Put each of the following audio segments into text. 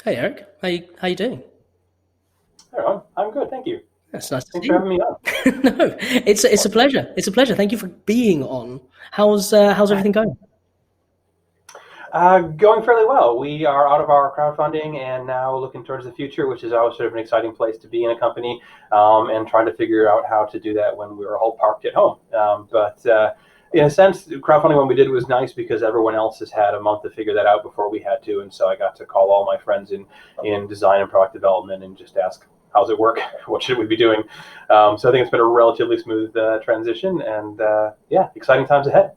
Hey Eric, how you doing? Hey, Ron. I'm good, thank you. That's nice to Thanks see for you. having me on. No, it's a pleasure. It's a pleasure. Thank you for being on. How's everything going? Going fairly well. We are out of our crowdfunding and now looking towards the future, which is always sort of an exciting place to be in a company, and trying to figure out how to do that when we were all parked at home. But in a sense, crowdfunding when we did was nice because everyone else has had a month to figure that out before we had to, and so I got to call all my friends in design and product development and just ask, how's it work? What should we be doing? So I think it's been a relatively smooth transition, and yeah, exciting times ahead.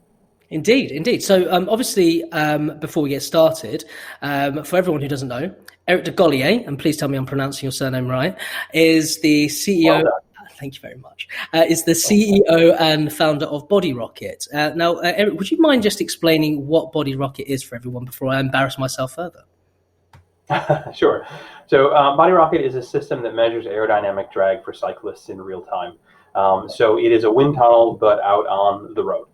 Indeed, indeed. So obviously, before we get started, for everyone who doesn't know, Eric DeGolier, and please tell me I'm pronouncing your surname right, is the Well CEO. done. Thank you very much. Is the CEO and founder of Body Rocket. Now, Eric, would you mind just explaining what Body Rocket is for everyone before I embarrass myself further? Sure. So Body Rocket is a system that measures aerodynamic drag for cyclists in real time. So it is a wind tunnel, but out on the road.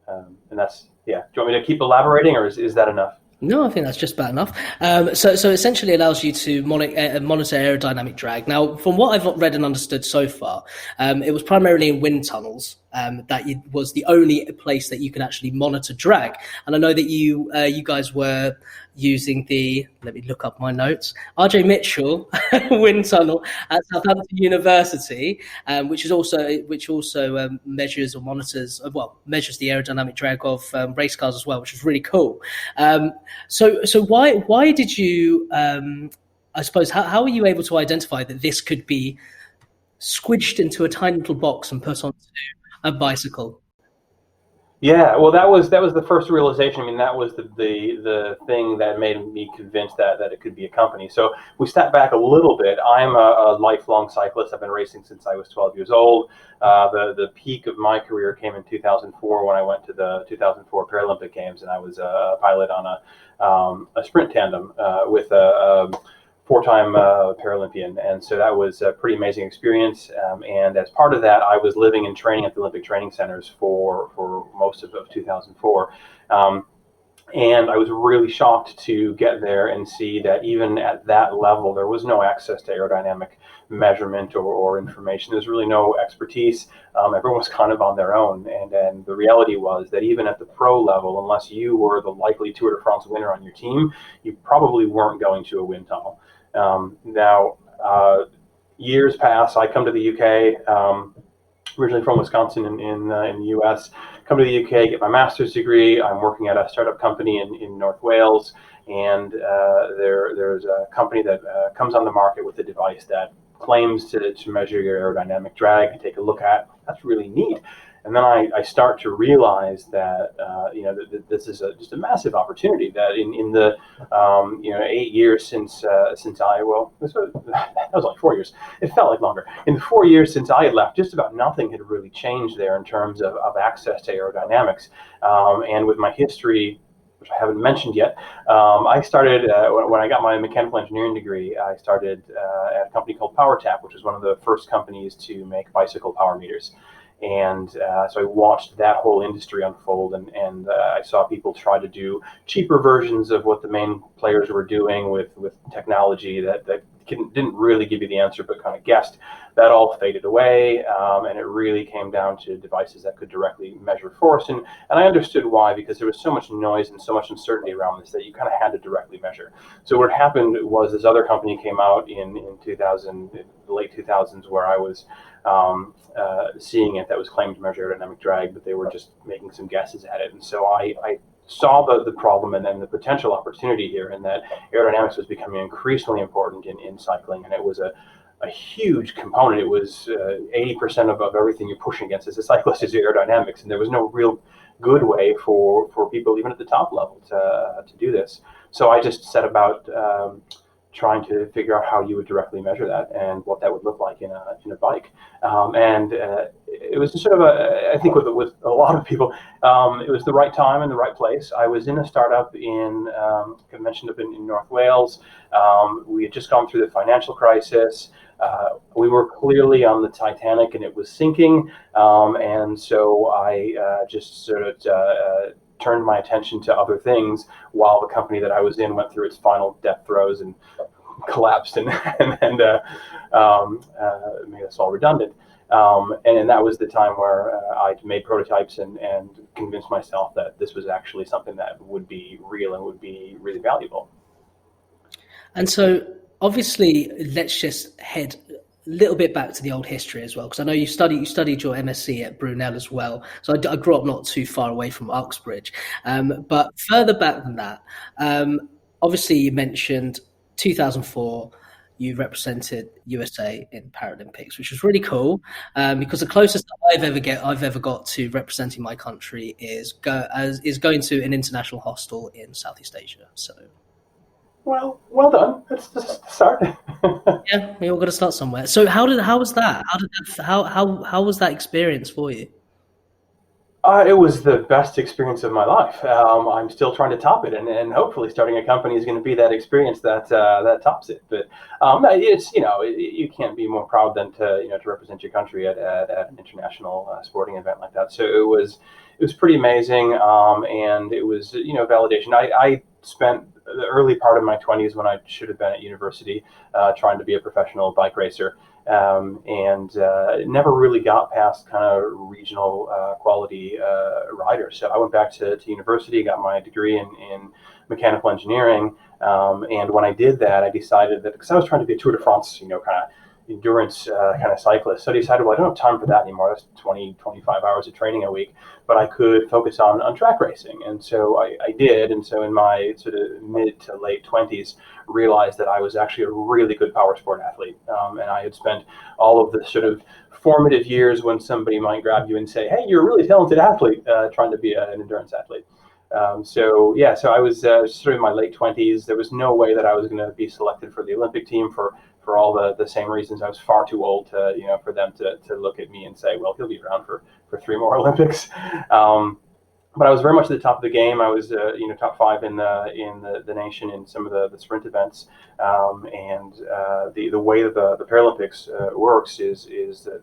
And that's, yeah. Do you want me to keep elaborating, or is that enough? No, I think that's just about enough. So essentially allows you to monitor aerodynamic drag. Now, from what I've read and understood so far, it was primarily in wind tunnels that was the only place that you could actually monitor drag. And I know that you guys were using let me look up my notes, RJ Mitchell wind tunnel at Southampton University, which also measures or monitors, measures the aerodynamic drag of race cars as well, which is really cool. So why did you? I suppose how are you able to identify that this could be squidged into a tiny little box and put onto a bicycle? Yeah, well, that was the first realization. I mean, that was the thing that made me convinced that it could be a company. So we step back a little bit. I'm a lifelong cyclist. I've been racing since I was 12 years old. The peak of my career came in 2004 when I went to the 2004 Paralympic Games, and I was a pilot on a sprint tandem with a four-time Paralympian, and so that was a pretty amazing experience. And as part of that, I was living and training at the Olympic training centers for most of 2004. And I was really shocked to get there and see that even at that level, there was no access to aerodynamic measurement or information. There's really no expertise. Everyone was kind of on their own. And the reality was that even at the pro level, unless you were the likely Tour de France winner on your team, you probably weren't going to a wind tunnel. Now, years pass. I come to the UK, originally from Wisconsin in the US. Come to the UK, get my master's degree. I'm working at a startup company in North Wales, and there's a company that comes on the market with a device that claims to measure your aerodynamic drag and take a look at. That's really neat. And then I start to realize that this is just a massive opportunity. That in the 8 years since that was only 4 years. It felt like longer. In the 4 years since I had left, just about nothing had really changed there in terms of access to aerodynamics. And with my history, which I haven't mentioned yet, I started when I got my mechanical engineering degree. I started at a company called PowerTap, which was one of the first companies to make bicycle power meters. And so I watched that whole industry unfold, and I saw people try to do cheaper versions of what the main players were doing with technology that didn't really give you the answer, but kind of guessed. That all faded away, and it really came down to devices that could directly measure force. And I understood why, because there was so much noise and so much uncertainty around this that you kind of had to directly measure. So what happened was this other company came out in 2000, the late 2000s, where I was seeing it, that was claimed to measure aerodynamic drag, but they were just making some guesses at it. And so I saw the problem and then the potential opportunity here, and that aerodynamics was becoming increasingly important in cycling, and it was a huge component. It was 80% of everything you're pushing against as a cyclist is aerodynamics, and there was no real good way for people even at the top level to do this. So I just set about trying to figure out how you would directly measure that and what that would look like in a bike. And it was sort of I think with a lot of people, it was the right time and the right place. I was in a startup like I mentioned, up in North Wales. We had just gone through the financial crisis. We were clearly on the Titanic and it was sinking. And so I just sort of turned my attention to other things while the company that I was in went through its final death throes and collapsed and made us all redundant. And that was the time where I made prototypes and convinced myself that this was actually something that would be real and would be really valuable. And so obviously, let's just head a little bit back to the old history as well, because I know you studied your MSc at Brunel as well. So I grew up not too far away from Uxbridge. But further back than that, obviously you mentioned 2004, you represented USA in Paralympics, which was really cool, because the closest I've ever got to representing my country is going to an international hostel in Southeast Asia. So, well done. That's just the start. Yeah, we all got to start somewhere. So how was that? How was that experience for you? It was the best experience of my life. I'm still trying to top it, and hopefully starting a company is going to be that experience that tops it. But it's you can't be more proud than to represent your country at an international sporting event like that. So it was pretty amazing, and it was validation. I spent the early part of my 20s when I should have been at university trying to be a professional bike racer. And never really got past kind of regional quality riders. So I went back to university, got my degree in mechanical engineering, and when I did that, I decided that because I was trying to be a Tour de France, kind of endurance kind of cyclist. So I decided, well, I don't have time for that anymore. That's 20-25 hours of training a week, but I could focus on track racing. And so I did. And so in my sort of mid to late 20s, realized that I was actually a really good power sport athlete. And I had spent all of the sort of formative years when somebody might grab you and say, hey, you're a really talented athlete, trying to be an endurance athlete. So I was sort of in my late 20s. There was no way that I was going to be selected for the Olympic team for all the same reasons. I was far too old to, for them to look at me and say, well, he'll be around for 3 more Olympics. But I was very much at the top of the game. I was, top 5 in the nation in some of the sprint events. And the way that the Paralympics works is that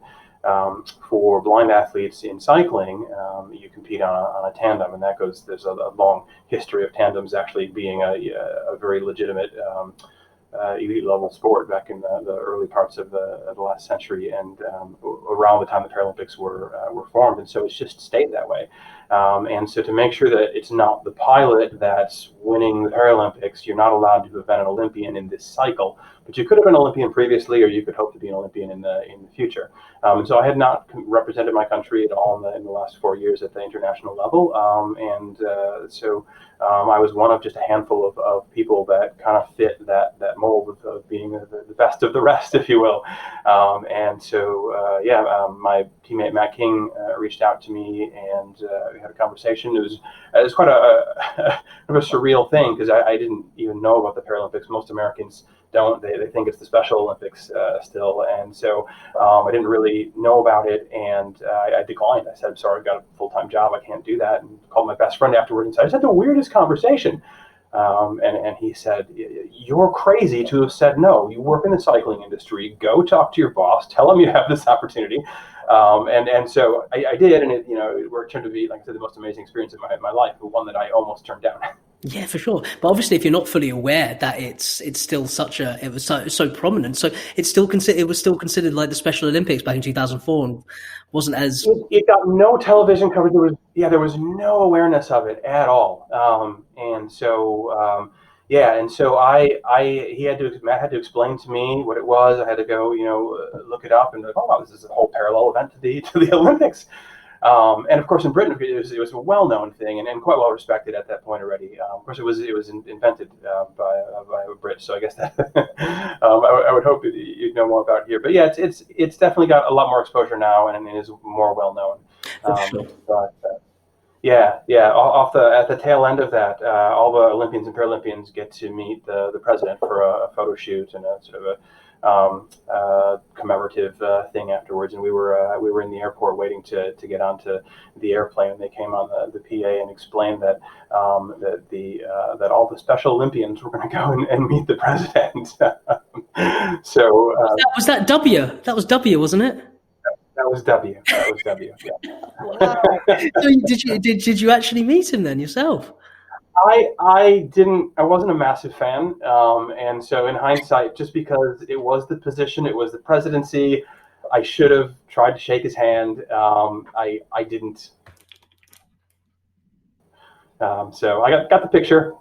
for blind athletes in cycling, you compete on a tandem, and there's a long history of tandems actually being a very legitimate elite level sport back in the early parts of the last century, and around the time the Paralympics were formed, and so it's just stayed that way. And so to make sure that it's not the pilot that's winning the Paralympics, you're not allowed to have been an Olympian in this cycle, but you could have been an Olympian previously, or you could hope to be an Olympian in the future. And so I had not represented my country at all in the last 4 years at the international level. So I was one of just a handful of people that kind of fit that mold of being the best of the rest, if you will. My teammate Matt King reached out to me, and we had a conversation. It was quite a surreal thing, because I didn't even know about the Paralympics. Most Americans don't. They think it's the Special Olympics still, and so I didn't really know about it, and I declined. I said, I'm sorry, I've got a full-time job, I can't do that, and called my best friend afterward and said, I just had the weirdest conversation. And he said, you're crazy to have said no. You work in the cycling industry. Go talk to your boss. Tell him you have this opportunity. And so I did, and it turned to be, like I said, the most amazing experience of my life, but one that I almost turned down. Yeah, for sure. But obviously, if you're not fully aware that it's still it was so prominent, so it was still considered like the Special Olympics back in 2004, and wasn't as it got no television coverage. There was no awareness of it at all. Matt had to explain to me what it was. I had to go, look it up and be like, oh wow, this is a whole parallel event to the Olympics. And of course, in Britain, it was a well-known thing and quite well respected at that point already. Of course, it was invented by a Brit, so I guess that I would hope you'd know more about it here. But yeah, it's definitely got a lot more exposure now, and it is more well-known. Sure. But at the tail end of that, all the Olympians and Paralympians get to meet the president for a photo shoot and a sort of a commemorative thing afterwards, and we were in the airport waiting to get onto the airplane, and they came on the PA and explained that that all the Special Olympians were going to go and meet the president. So was that W? That was W, wasn't it? That was W. That was W. Yeah. Wow. So did you actually meet him then yourself? I didn't. I wasn't a massive fan, and so in hindsight, just because it was the position, it was the presidency, I should have tried to shake his hand. I didn't. So I got the picture,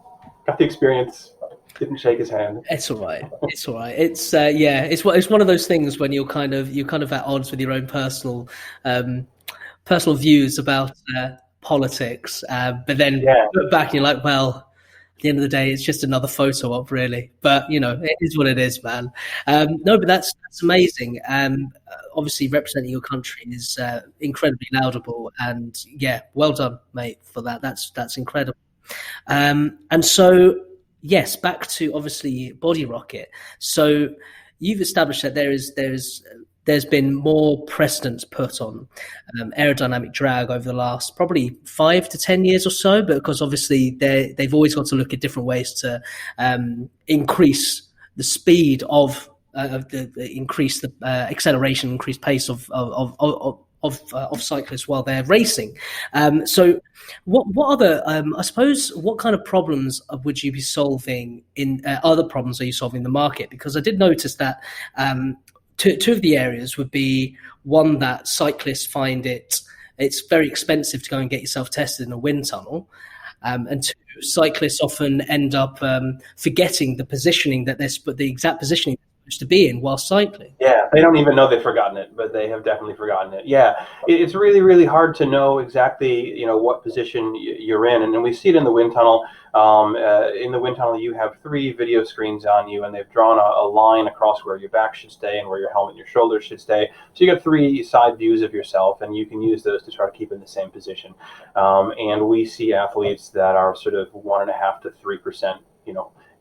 got the experience. Didn't shake his hand. It's all right. It's all right. It's it's one of those things when you're kind of at odds with your own personal views about politics, but then look back and you're like, well, at the end of the day, it's just another photo op, really. But it is what it is, man. No, but that's amazing. Obviously, representing your country is incredibly laudable, and well done, mate, for that. That's incredible. And so, yes, back to obviously Body Rocket. So you've established that there's been more precedence put on aerodynamic drag over the last probably 5 to 10 years or so, because obviously they've always got to look at different ways to increase the speed of increase the acceleration, increase pace of cyclists while they're racing. So what other, I suppose, what kind of problems would you be solving other problems are you solving in the market? Because I did notice that two of the areas would be one that cyclists find it's very expensive to go and get yourself tested in a wind tunnel, and two, cyclists often end up forgetting the positioning the exact positioning they're supposed to be in while cycling. Yeah, they don't even know they've forgotten it, but they have definitely forgotten it. Yeah, it's really, really hard to know exactly, what position you're in, and we see it in the wind tunnel. In the wind tunnel, you have 3 video screens on you, and they've drawn a line across where your back should stay and where your helmet and your shoulders should stay. So you got 3 side views of yourself, and you can use those to try to keep in the same position. And we see athletes that are sort of 1.5% to 3%,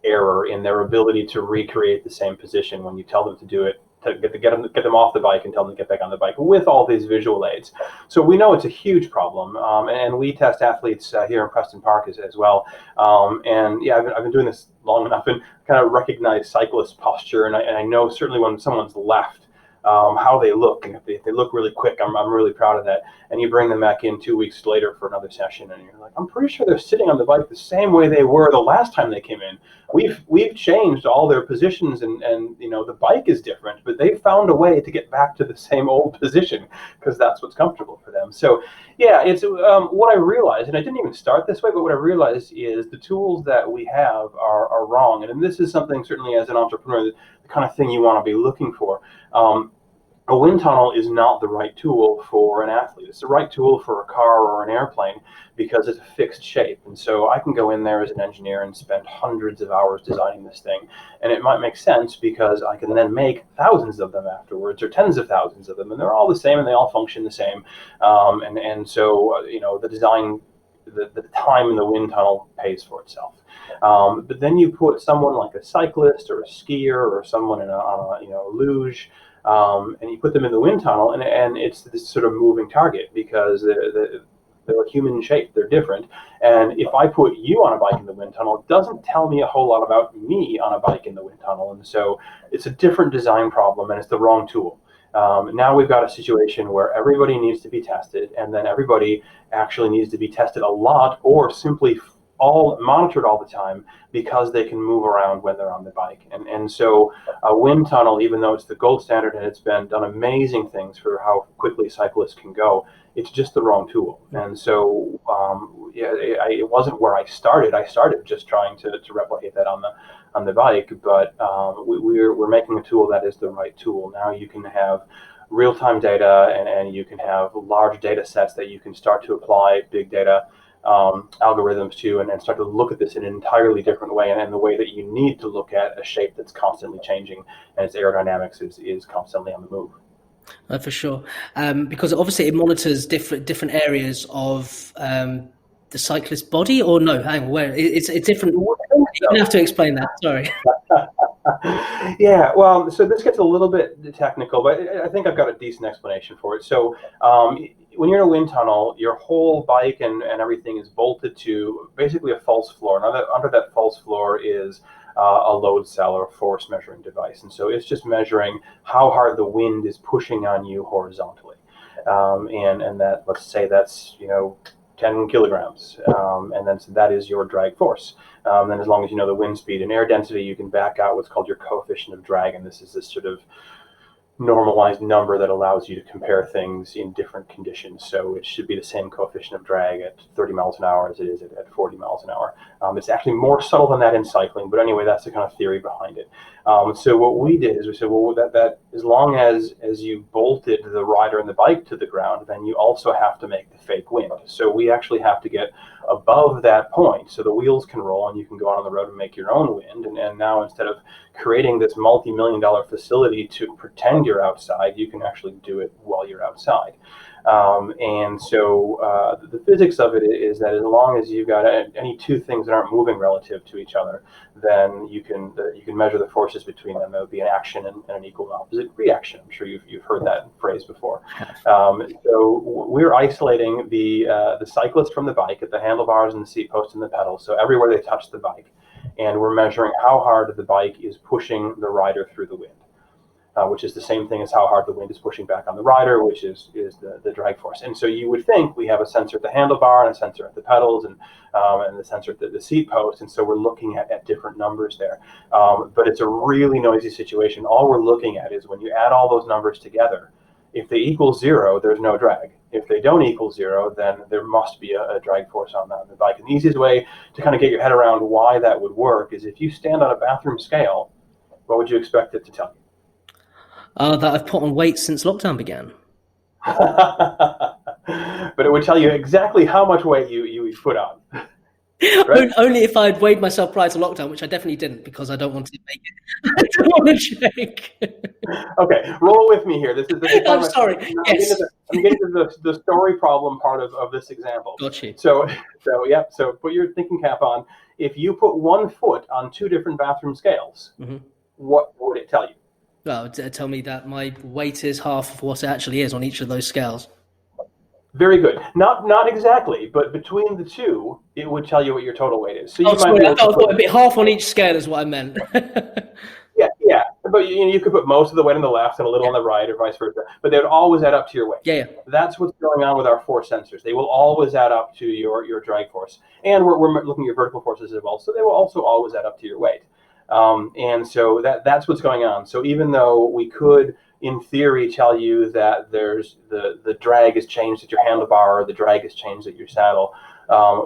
error in their ability to recreate the same position when you tell them to do it, to get them off the bike and tell them to get back on the bike with all these visual aids. So we know it's a huge problem, and we test athletes here in Preston Park as well. And yeah, I've been doing this long enough and kind of recognize cyclist posture, and I know certainly when someone's left, how they look, and if they look really quick, I'm really proud of that. And you bring them back in 2 weeks later for another session, and you're like, I'm pretty sure they're sitting on the bike the same way they were the last time they came in. We've changed all their positions, and the bike is different, but they've found a way to get back to the same old position because that's what's comfortable for them. So yeah, it's what I realized, and I didn't even start this way, but what I realized is the tools that we have are wrong, and this is something certainly as an entrepreneur, the kind of thing you want to be looking for. A wind tunnel is not the right tool for an athlete. It's the right tool for a car or an airplane because it's a fixed shape. And so I can go in there as an engineer and spend hundreds of hours designing this thing. And it might make sense because I can then make thousands of them afterwards, or tens of thousands of them. And they're all the same and they all function the same. And so, the design, the time in the wind tunnel pays for itself. But then you put someone like a cyclist or a skier or someone on a luge, and you put them in the wind tunnel, and it's this sort of moving target because they're human shaped, they're different. And if I put you on a bike in the wind tunnel, it doesn't tell me a whole lot about me on a bike in the wind tunnel. And so it's a different design problem, and it's the wrong tool. Now we've got a situation where everybody needs to be tested, and then everybody actually needs to be tested a lot, or simply all monitored all the time because they can move around when they're on the bike. And so a wind tunnel, even though it's the gold standard and it's been done amazing things for how quickly cyclists can go, it's just the wrong tool. And so it wasn't where I started. I started just trying to replicate that on the bike, but we're making a tool that is the right tool. Now you can have real-time data, and you can have large data sets that you can start to apply big data algorithms to, and start to look at this in an entirely different way, and the way that you need to look at a shape that's constantly changing and its aerodynamics is constantly on the move. For sure, because obviously it monitors different areas of the cyclist body, or no, hang on, where it's different. You don't have to explain that. Sorry. Yeah, well, so this gets a little bit technical, but I think I've got a decent explanation for it. So when you're in a wind tunnel, your whole bike and everything is bolted to basically a false floor. Now, under that false floor is a load cell or a force measuring device. And so it's just measuring how hard the wind is pushing on you horizontally. and that, let's say that's 10 kilograms, and then so that is your drag force. Then as long as you know the wind speed and air density, you can back out what's called your coefficient of drag, and this is this sort of normalized number that allows you to compare things in different conditions. So it should be the same coefficient of drag at 30 miles an hour as it is at 40 miles an hour. It's actually more subtle than that in cycling, but anyway, that's the kind of theory behind it. So what we did is we said, well, that as long as you bolted the rider and the bike to the ground, then you also have to make the fake wind. So we actually have to get above that point so the wheels can roll and you can go out on the road and make your own wind. And now instead of creating this multi-million-dollar facility to pretend you're outside, you can actually do it while you're outside. And so the physics of it is that as long as you've got any two things that aren't moving relative to each other, then you can measure the forces between them. That would be an action and an equal and opposite reaction. I'm sure you've heard that phrase before. So we're isolating the cyclist from the bike at the handlebars and the seat post and the pedals, so everywhere they touch the bike. And we're measuring how hard the bike is pushing the rider through the wind. Which is the same thing as how hard the wind is pushing back on the rider, which is the drag force. And so you would think we have a sensor at the handlebar and a sensor at the pedals and the sensor at the seat post. And so we're looking at different numbers there. But it's a really noisy situation. All we're looking at is when you add all those numbers together, if they equal zero, there's no drag. If they don't equal zero, then there must be a drag force on the bike. And the easiest way to kind of get your head around why that would work is if you stand on a bathroom scale, what would you expect it to tell you? That I've put on weight since lockdown began. But it would tell you exactly how much weight you put on. Right? Only if I'd weighed myself prior to lockdown, which I definitely didn't because I don't want to make it. I don't want to shake. Okay, roll with me here. This is I'm sorry. Yes. I'm getting to the story problem part of this example. Got you. So put your thinking cap on. If you put 1 foot on 2 different bathroom scales, what would it tell you? Well, tell me that my weight is half of what it actually is on each of those scales. Very good. Not exactly, but between the two, it would tell you what your total weight is. So I thought it'd be half on each scale is what I meant. Yeah. But you could put most of the weight on the left and a little on the right, or vice versa. But they would always add up to your weight. Yeah. That's what's going on with our force sensors. They will always add up to your drag force, and we're looking at your vertical forces as well. So they will also always add up to your weight. And so that's what's going on. So even though we could, in theory, tell you that there's the drag is changed at your handlebar or the drag is changed at your saddle,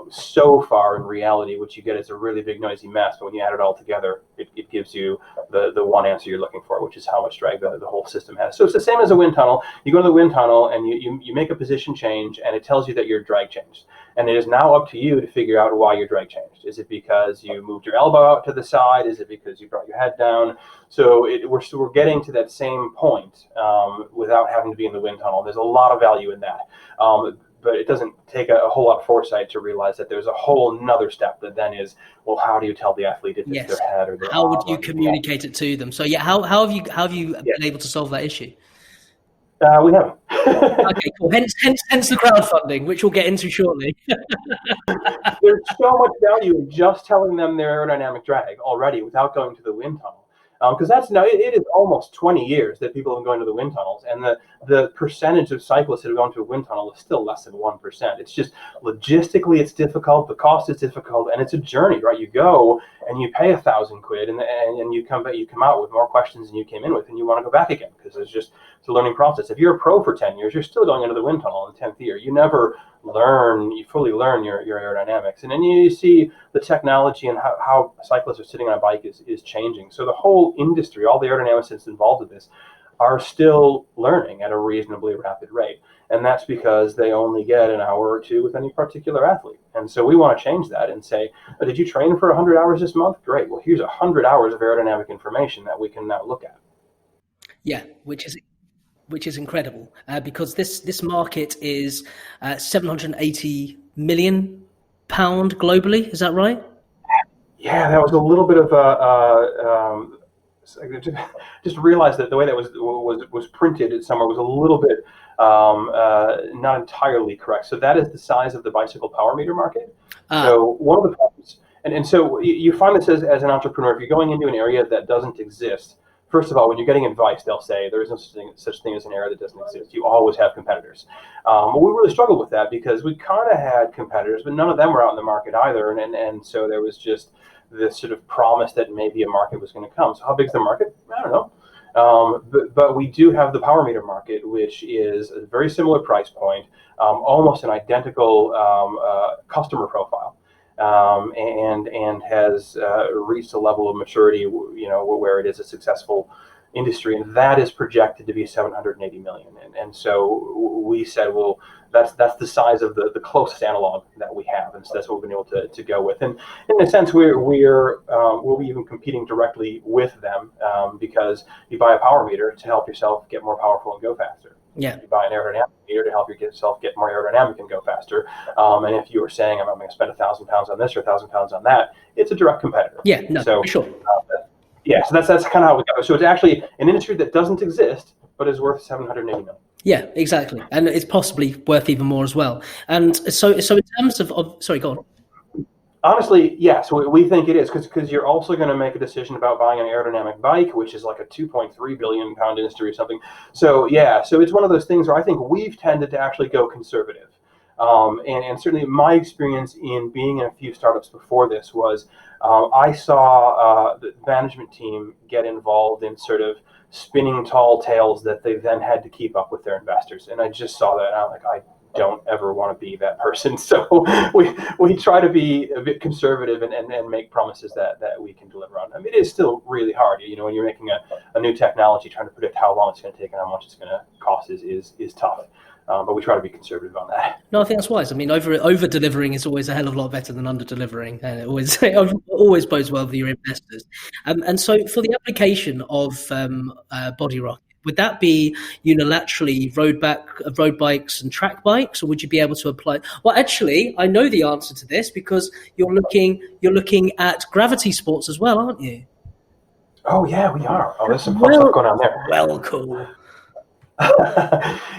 so far in reality, what you get is a really big noisy mess. But when you add it all together, it gives you the one answer you're looking for, which is how much drag the whole system has. So it's the same as a wind tunnel. You go to the wind tunnel and you make a position change, and it tells you that your drag changed. And it is now up to you to figure out why your drag changed. Is it because you moved your elbow out to the side? Is it because you brought your head down? So we're getting to that same point without having to be in the wind tunnel. There's a lot of value in that. But it doesn't take a whole lot of foresight to realize that there's a whole another step that then is, well, how do you tell the athlete if it's their head or their arm? How would you communicate it to them? So how have you been able to solve that issue? We haven't. Okay, cool. Hence the crowdfunding, which we'll get into shortly. There's so much value in just telling them their aerodynamic drag already without going to the wind tunnel. Because it is almost 20 years that people have been going to the wind tunnels, and the percentage of cyclists that have gone to a wind tunnel is still less than 1%. It's just logistically it's difficult, the cost is difficult, and it's a journey, right? You go and you pay £1,000 and you come out with more questions than you came in with, and you want to go back again because it's a learning process. If you're a pro for 10 years, you're still going into the wind tunnel in the 10th year. You never fully learn your aerodynamics. And then you see the technology and how cyclists are sitting on a bike is changing. So the whole industry, all the aerodynamicists involved with this, are still learning at a reasonably rapid rate. And that's because they only get an hour or two with any particular athlete. And so we want to change that and say, oh, did you train for 100 hours this month? Great. Well, here's 100 hours of aerodynamic information that we can now look at. Yeah, which is incredible because this market is £780 million globally. Is that right? Yeah, that was a little bit of just realized that the way that was printed somewhere was a little bit not entirely correct. So that is the size of the bicycle power meter market. So one of the problems, and so you find this as an entrepreneur, if you're going into an area that doesn't exist, first of all, when you're getting advice, they'll say there is no such thing as an area that doesn't exist. You always have competitors. We really struggled with that because we kind of had competitors, but none of them were out in the market either. And so there was just this sort of promise that maybe a market was going to come. So how big is the market? I don't know. But we do have the power meter market, which is a very similar price point, almost an identical customer profile, and has reached a level of maturity, where it is a successful industry, and that is projected to be 780 million. And so we said, well, that's the size of the closest analog that we have, and so that's what we've been able to go with. And in a sense, we'll be even competing directly with them, because you buy a power meter to help yourself get more powerful and go faster. Yeah. You buy an aerodynamic meter to help yourself get more aerodynamic and go faster. And if you were saying, I'm going to spend 1,000 pounds on this or 1,000 pounds on that, it's a direct competitor. Yeah, no, so, for sure. Yeah, so that's kind of how we go. So it's actually an industry that doesn't exist, but is worth 780 million. Yeah, exactly, and it's possibly worth even more as well. And so in terms of sorry, go on. Honestly, yes, we think it is, because you're also going to make a decision about buying an aerodynamic bike, which is like a 2.3 billion pound industry or something. So yeah, so it's one of those things where I think we've tended to actually go conservative. And certainly my experience in being in a few startups before this was I saw the management team get involved in sort of spinning tall tales that they then had to keep up with their investors. And I just saw that, and I'm like, I don't ever want to be that person. So we try to be a bit conservative and make promises that we can deliver on. I mean, it is still really hard. When you're making a new technology, trying to predict how long it's going to take and how much it's going to cost is tough. But we try to be conservative on that. No, I think that's wise. I mean, over delivering is always a hell of a lot better than under delivering, and it always bodes well for your investors. And so, for the application of Body Rocket, would that be unilaterally road bikes and track bikes, or would you be able to apply? Well, actually, I know the answer to this because you're looking at gravity sports as well, aren't you? Oh yeah, we are. Oh, there's some fun stuff going on there. Well, cool.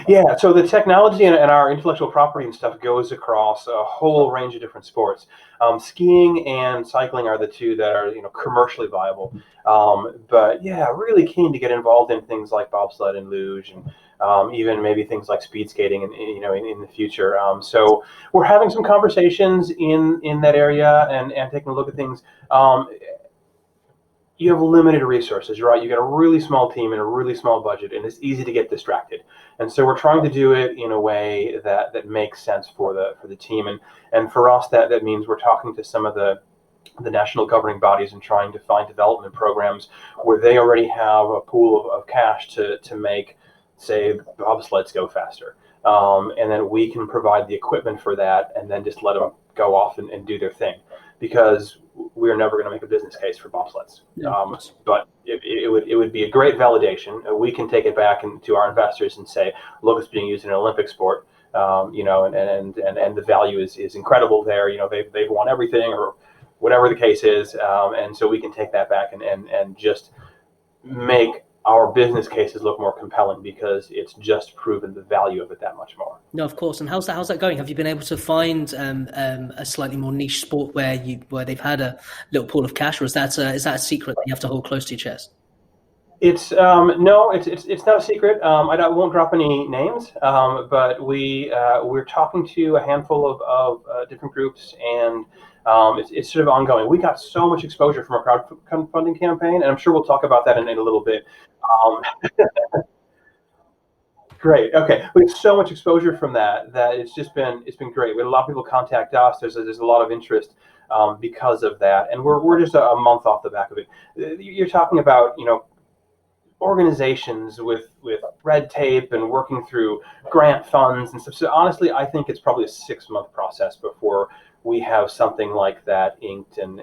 Yeah, so the technology and our intellectual property and stuff goes across a whole range of different sports. Skiing and cycling are the two that are commercially viable. But yeah, really keen to get involved in things like bobsled and luge, and even maybe things like speed skating in the future. So we're having some conversations in that area and taking a look at things. You have limited resources, right? You got a really small team and a really small budget, and it's easy to get distracted. And so we're trying to do it in a way that makes sense for the team. And for us, that means we're talking to some of the national governing bodies and trying to find development programs where they already have a pool of cash to make, say, bobsleds go faster. And then we can provide the equipment for that and then just let them go off and do their thing. Because we're never going to make a business case for bobsleds. But it would be a great validation. We can take it back to our investors and say, look, it's being used in an Olympic sport, and the value is incredible there. They've won everything or whatever the case is. And so we can take that back and just make our business cases look more compelling because it's just proven the value of it that much more. No, of course. And how's that going? Have you been able to find a slightly more niche sport where they've had a little pool of cash, or is that a secret that you have to hold close to your chest? It's no, it's not a secret. I won't drop any names, but we're talking to a handful of different groups, and it's sort of ongoing. We got so much exposure from our crowdfunding campaign, and I'm sure we'll talk about that in a little bit. Great. Okay, we have so much exposure from that it's been great. We had a lot of people contact us. There's a lot of interest because of that, and we're just a month off the back of it. You're talking about organizations with red tape and working through grant funds and stuff. So honestly, I think it's probably a 6-month process before we have something like that inked and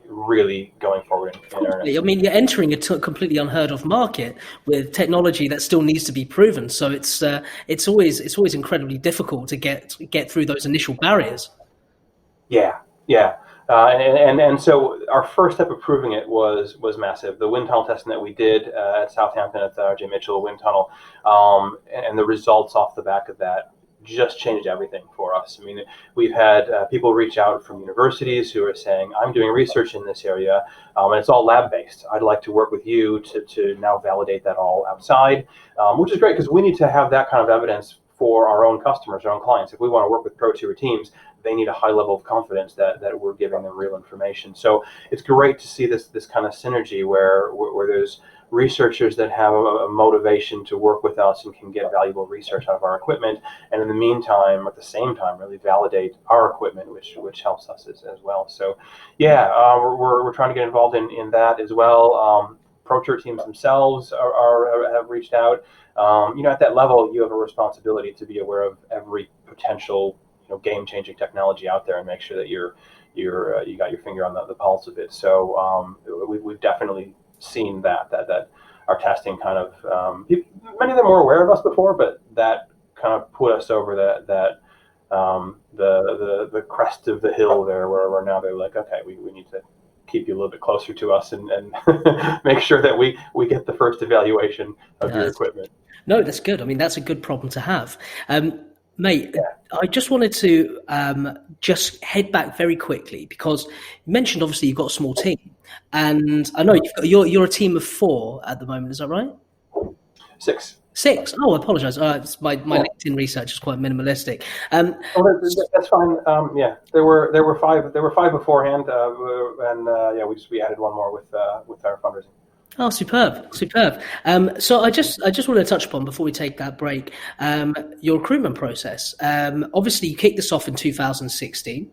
really going forward in earnest. I mean, you're entering a completely unheard of market with technology that still needs to be proven. So it's always incredibly difficult to get through those initial barriers. Yeah. And so our first step of proving it was massive. The wind tunnel testing that we did at Southampton at the R.J. Mitchell wind tunnel, and the results off the back of that just changed everything for us. I mean, we've had people reach out from universities who are saying, I'm doing research in this area, and it's all lab-based. I'd like to work with you to now validate that all outside, which is great because we need to have that kind of evidence for our own customers, our own clients. If we want to work with pro tier teams, they need a high level of confidence that we're giving them real information. So it's great to see this kind of synergy where there's researchers that have a motivation to work with us and can get valuable research out of our equipment, and in the meantime, at the same time, really validate our equipment, which helps us as well. So yeah, we're trying to get involved in that as well. Pro tour teams themselves have reached out. At that level, you have a responsibility to be aware of every potential game-changing technology out there and make sure that you got your finger on the pulse of it. So we've definitely seen that our testing kind of many of them were aware of us before, but that kind of put us over the crest of the hill there, where now they're like, okay, we need to keep you a little bit closer to us and make sure that we get the first evaluation of your equipment. No, that's good. I mean, that's a good problem to have. Mate, I just wanted to just head back very quickly because you mentioned obviously you've got a small team, and I know you're a team of 4 at the moment. Is that right? 6. Oh, I apologize. My LinkedIn research is quite minimalistic. That's fine. There were 5. There were 5 beforehand, and we added one more with our fundraising. Oh, superb. So I just wanted to touch upon, before we take that break, your recruitment process. Obviously, you kicked this off in 2016.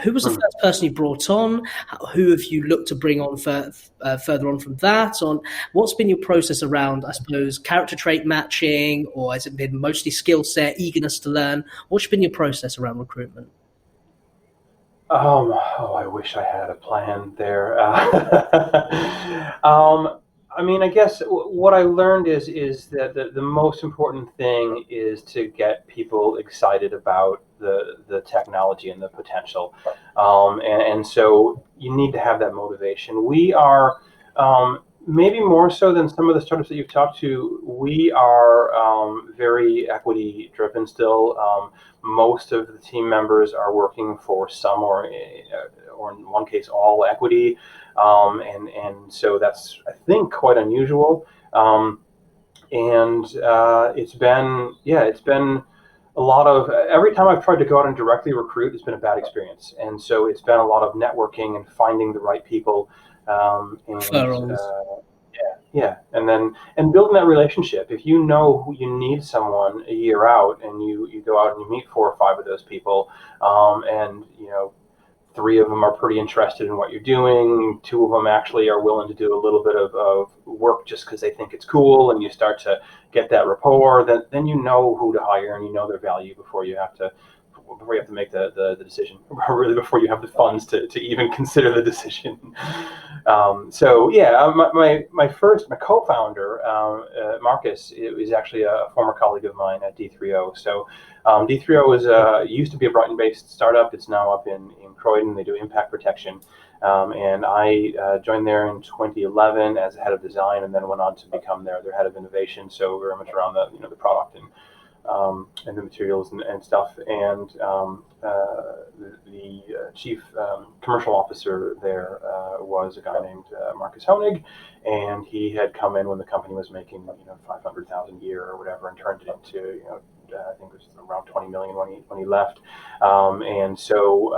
Who was the first person you brought on? Who have you looked to bring on further on from that? What's been your process around, I suppose, character trait matching, or has it been mostly skill set, eagerness to learn? What's been your process around recruitment? I wish I had a plan there. I mean, I guess what I learned is that the most important thing is to get people excited about the technology and the potential, and so you need to have that motivation. We are maybe more so than some of the startups that you've talked to. We are very equity driven still. Most of the team members are working for some or in one case all equity, and so that's, I think, quite unusual. It's been a lot of, every time I've tried to go out and directly recruit, it's been a bad experience, and so it's been a lot of networking and finding the right people. And building that relationship. If you know you need someone a year out, and you go out and you meet 4 or 5 of those people, and 3 of them are pretty interested in what you're doing, 2 of them actually are willing to do a little bit of work just because they think it's cool, and you start to get that rapport, then you know who to hire and you know their value before you have to make the decision, really before you have the funds to even consider the decision. My co-founder, Marcus, is actually a former colleague of mine at D3O. So D3O used to be a Brighton-based startup. It's now up in Croydon. They do impact protection. And I joined there in 2011 as head of design, and then went on to become their head of innovation. So very much around the product and the materials and stuff. And the chief commercial officer there was a guy named Marcus Honig, and he had come in when the company was making $500,000 a year or whatever, and turned it into I think it was around 20 million when he left. And so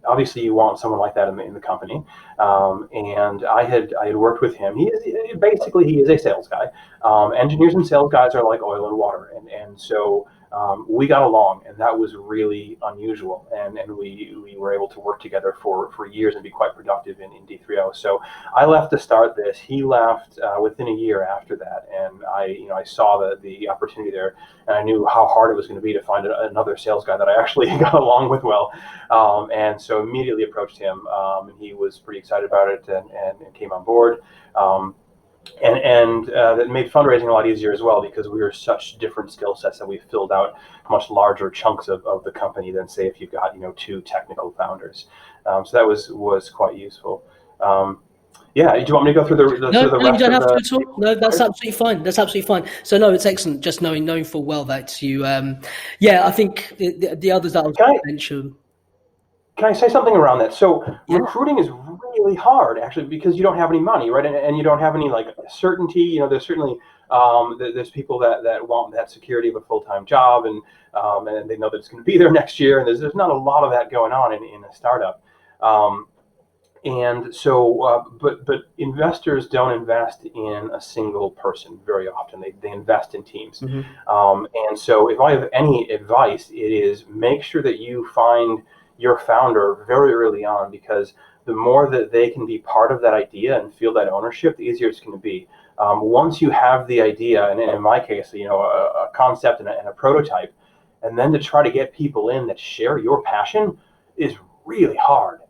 obviously you want someone like that in the company. And I had worked with him. He is a sales guy. Engineers and sales guys are like oil and water. And so we got along, and that was really unusual. And we were able to work together for years and be quite productive in D3O. So I left to start this. He left within a year after that. And I saw the opportunity there, and I knew how hard it was going to be to find another sales guy that I actually got along with well. And so immediately approached him, and he was pretty excited about it and came on board. And that made fundraising a lot easier as well, because we were such different skill sets that we filled out much larger chunks of the company than, say, if you've got 2 technical founders. So that was quite useful. Yeah, do you want me to go through No, the no, you rest don't of have to the? at all. No, that's absolutely fine. That's absolutely fine. So no, it's excellent. Just knowing full well that you, I think the others that I was Can going I to mention. can I say something around that? So Yeah. recruiting is really hard actually because you don't have any money, right? And you don't have any like certainty. There's certainly there's people that want that security of a full-time job, and they know that it's going to be there next year. And there's not a lot of that going on in a startup. Um, And so, but investors don't invest in a single person very often. They invest in teams. Mm-hmm. And so, if I have any advice, it is make sure that you find your founder very early on, because the more that they can be part of that idea and feel that ownership, the easier it's going to be. Once you have the idea, and in my case, a concept and a prototype, and then to try to get people in that share your passion is really hard.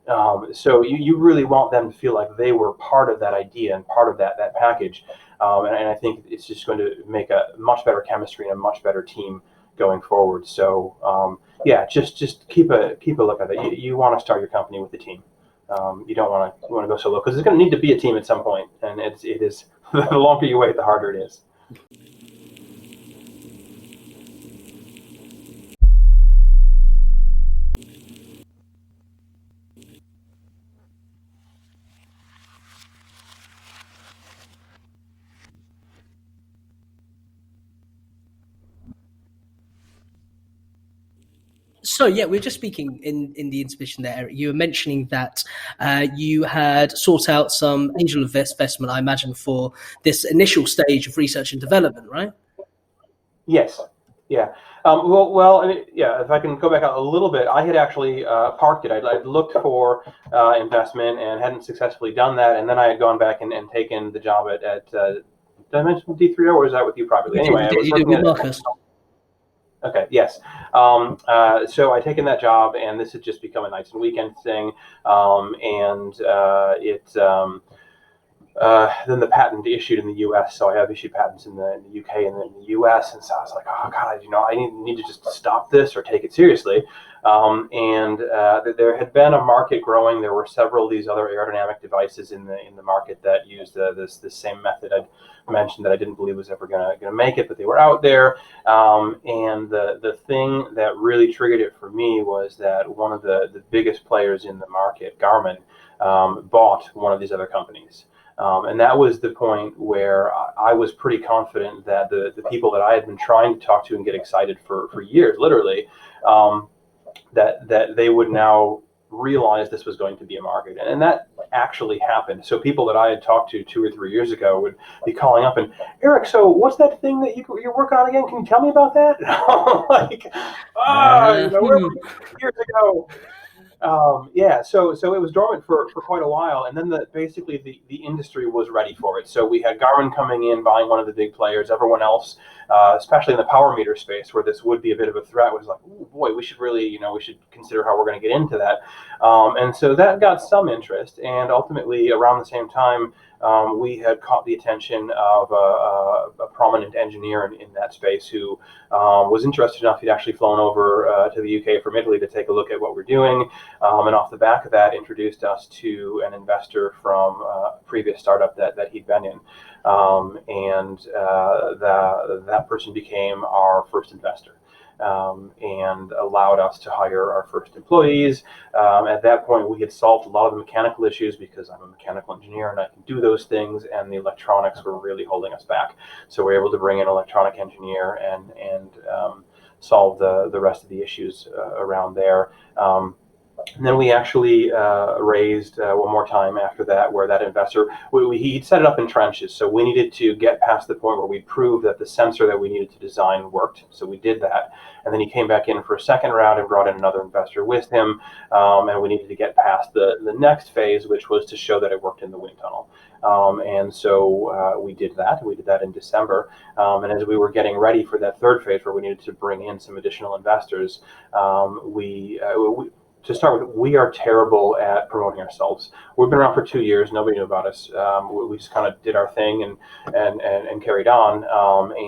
So you really want them to feel like they were part of that idea and part of that package. And I think it's just going to make a much better chemistry and a much better team going forward. So just keep a look at it. You want to start your company with a team. You don't want to go solo, because it's going to need to be a team at some point, and it is the longer you wait, the harder it is. So yeah, we are just speaking in the intermission there, Eric. You were mentioning that you had sought out some angel investment, I imagine, for this initial stage of research and development, right? Yes. Yeah. I mean, yeah. If I can go back a little bit, I had actually parked it. I'd looked for investment and hadn't successfully done that, and then I had gone back and taken the job at did I mention D3O, or is that with you privately? Anyway, I was You did looking with at. Marcus. Okay, yes. So I taken that job, and this had just become a nights and weekends thing, then the patent issued in the U.S., so I have issued patents in the U.K. and then the U.S., and so I was like, oh God, I need to just stop this or take it seriously. There had been a market growing. There were several of these other aerodynamic devices in the market that used this same method I'd mentioned that I didn't believe was ever going to make it, but they were out there. And the thing that really triggered it for me was that one of the biggest players in the market, Garmin, bought one of these other companies. And that was the point where I was pretty confident that the people that I had been trying to talk to and get excited for years, literally, that they would now realize this was going to be a market. And that actually happened. So people that I had talked to 2 or 3 years ago would be calling up and, Eric, so what's that thing that you're working on again? Can you tell me about that? Like, where were you years ago? So it was dormant for quite a while, and then basically the industry was ready for it. So we had Garmin coming in, buying one of the big players. Everyone else, especially in the power meter space, where this would be a bit of a threat, was like, oh boy, we should really, we should consider how we're going to get into that. And so that got some interest, and ultimately around the same time, we had caught the attention of a prominent engineer in that space who was interested enough. He'd actually flown over to the UK from Italy to take a look at what we're doing. And off the back of that, introduced us to an investor from a previous startup that he'd been in. That person became our first investor. And allowed us to hire our first employees. At that point, we had solved a lot of the mechanical issues because I'm a mechanical engineer and I can do those things, and the electronics were really holding us back. So we were able to bring in an electronic engineer and solve the rest of the issues around there. And then we actually raised one more time after that, where that investor, he'd set it up in trenches. So we needed to get past the point where we proved that the sensor that we needed to design worked. So we did that. And then he came back in for a second round and brought in another investor with him. And we needed to get past the next phase, which was to show that it worked in the wind tunnel. And so we did that. We did that in December. And as we were getting ready for that third phase, where we needed to bring in some additional investors, to start with, we are terrible at promoting ourselves. We've been around for 2 years. Nobody knew about us. We just kind of did our thing and carried on.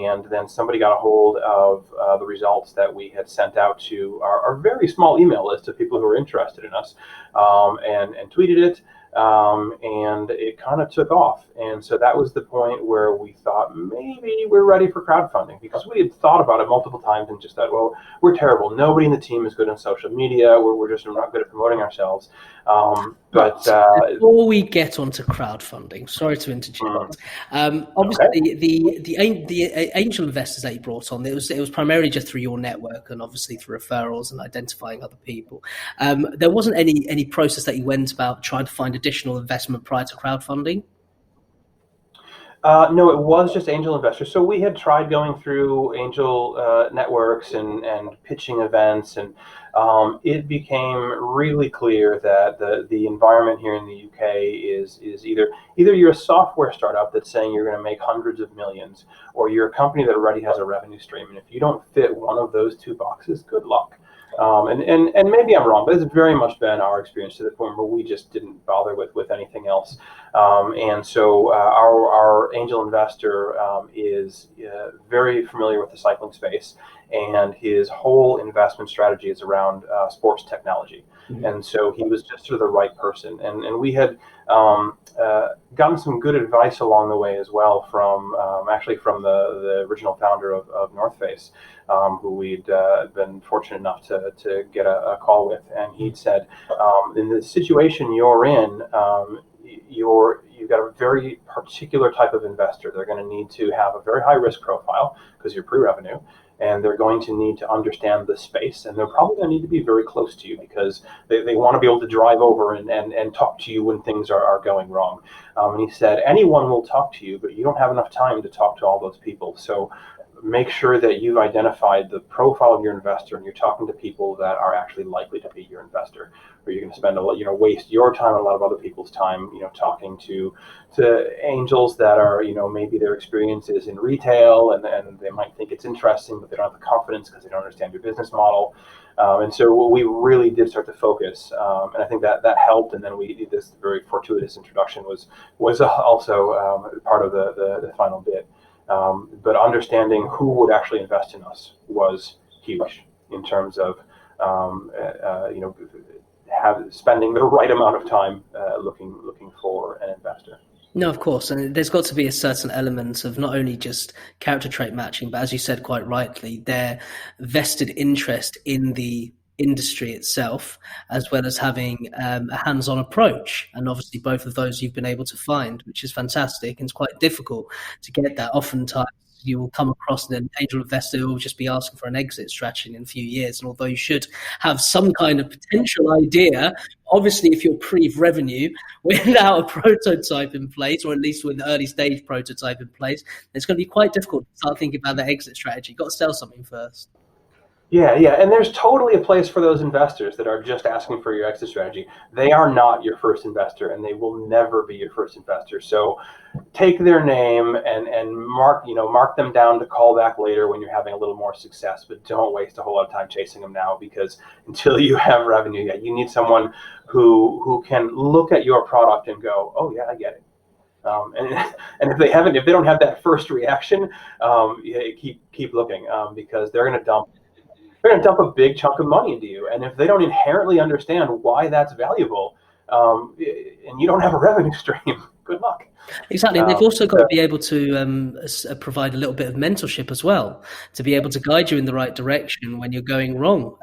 And then somebody got a hold of the results that we had sent out to our very small email list of people who were interested in us, and tweeted it. and it kind of took off. And so that was the point where we thought maybe we're ready for crowdfunding, because we had thought about it multiple times and just thought, well, we're terrible. Nobody in the team is good on social media. We're just not good at promoting ourselves. Before we get onto crowdfunding, sorry to interject. Obviously, Okay. the angel investors that you brought on, it was primarily just through your network and obviously through referrals and identifying other people. There wasn't any process that you went about trying to find additional investment prior to crowdfunding. No, it was just angel investors. So we had tried going through angel networks and pitching events, and it became really clear that the environment here in the UK is either you're a software startup that's saying you're going to make hundreds of millions, or you're a company that already has a revenue stream. And if you don't fit one of those two boxes, good luck. And maybe I'm wrong, but it's very much been our experience to the point where we just didn't bother with anything else. And so our angel investor is very familiar with the cycling space, and his whole investment strategy is around sports technology. Mm-hmm. And so he was just sort of the right person. And we had gotten some good advice along the way as well from the original founder of North Face, who we'd been fortunate enough to get a call with. And he'd said, in the situation you're in, you've got a very particular type of investor. They're going to need to have a very high risk profile because you're pre-revenue, and they're going to need to understand the space, and they're probably going to need to be very close to you because they want to be able to drive over and talk to you when things are going wrong. And he said, anyone will talk to you, but you don't have enough time to talk to all those people. So make sure that you've identified the profile of your investor, and you're talking to people that are actually likely to be your investor, or you're going to spend waste your time and a lot of other people's time, talking to angels that are, maybe their experience is in retail, and they might think it's interesting, but they don't have the confidence because they don't understand your business model. And so we really did start to focus, and I think that helped. And then we did this very fortuitous introduction was also part of the final bit. But understanding who would actually invest in us was huge in terms of spending the right amount of time looking for an investor. No, of course, and there's got to be a certain element of not only just character trait matching, but as you said quite rightly, their vested interest in the industry itself, as well as having a hands-on approach. And obviously both of those you've been able to find, which is fantastic. And it's quite difficult to get that. Oftentimes you will come across an angel investor who will just be asking for an exit strategy in a few years. And although you should have some kind of potential idea, obviously if you're pre-revenue without a prototype in place, or at least with an early stage prototype in place, it's going to be quite difficult to start thinking about that exit strategy. You've got to sell something first. Yeah, and there's totally a place for those investors that are just asking for your exit strategy. They are not your first investor, and they will never be your first investor. So take their name and mark them down to call back later when you're having a little more success, but don't waste a whole lot of time chasing them now, because until you have revenue, you need someone who can look at your product and go, oh yeah, I get it. And if they don't have that first reaction, keep looking, because they're going to dump a big chunk of money into you. And if they don't inherently understand why that's valuable, and you don't have a revenue stream, good luck. Exactly. And they've also got to be able to provide a little bit of mentorship as well, to be able to guide you in the right direction when you're going wrong.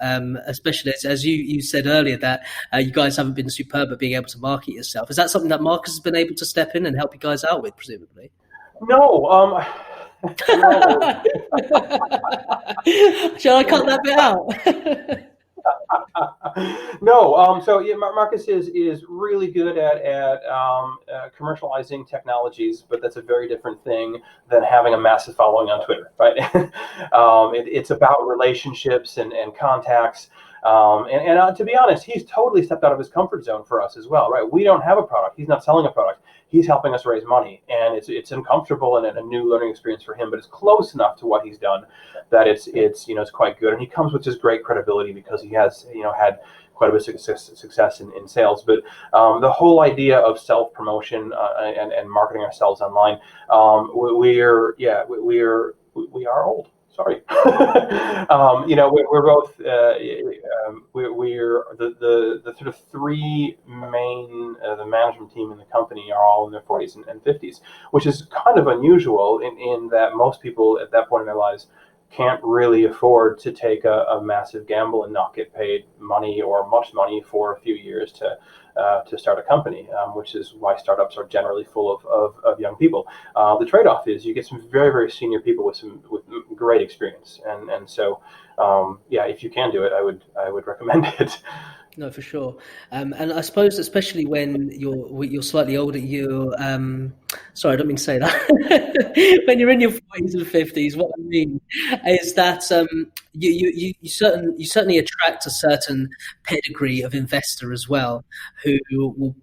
Especially as you said earlier, that you guys haven't been superb at being able to market yourself. Is that something that Marcus has been able to step in and help you guys out with, presumably? No. Shall I cut that bit out? No. So yeah, Marcus is really good at commercializing technologies, but that's a very different thing than having a massive following on Twitter, right? It's about relationships and contacts. And to be honest, he's totally stepped out of his comfort zone for us as well, right? We don't have a product. He's not selling a product. He's helping us raise money, and it's uncomfortable and a new learning experience for him, but it's close enough to what he's done that it's quite good. And he comes with just great credibility because he has had quite a bit of success in sales. But the whole idea of self-promotion and marketing ourselves online, we are old. Sorry. We're both we're the sort of three main the management team in the company are all in their 40s and 50s, which is kind of unusual in that most people at that point in their lives can't really afford to take a massive gamble and not get paid money or much money for a few years to start a company, which is why startups are generally full of young people. The trade-off is you get some very, very senior people with great experience, and so if you can do it, I would recommend it. No, for sure. And I suppose, especially when you're slightly older, sorry, I don't mean to say that. When you're in your 40s and 50s, what I mean is that you certainly attract a certain pedigree of investor as well, who will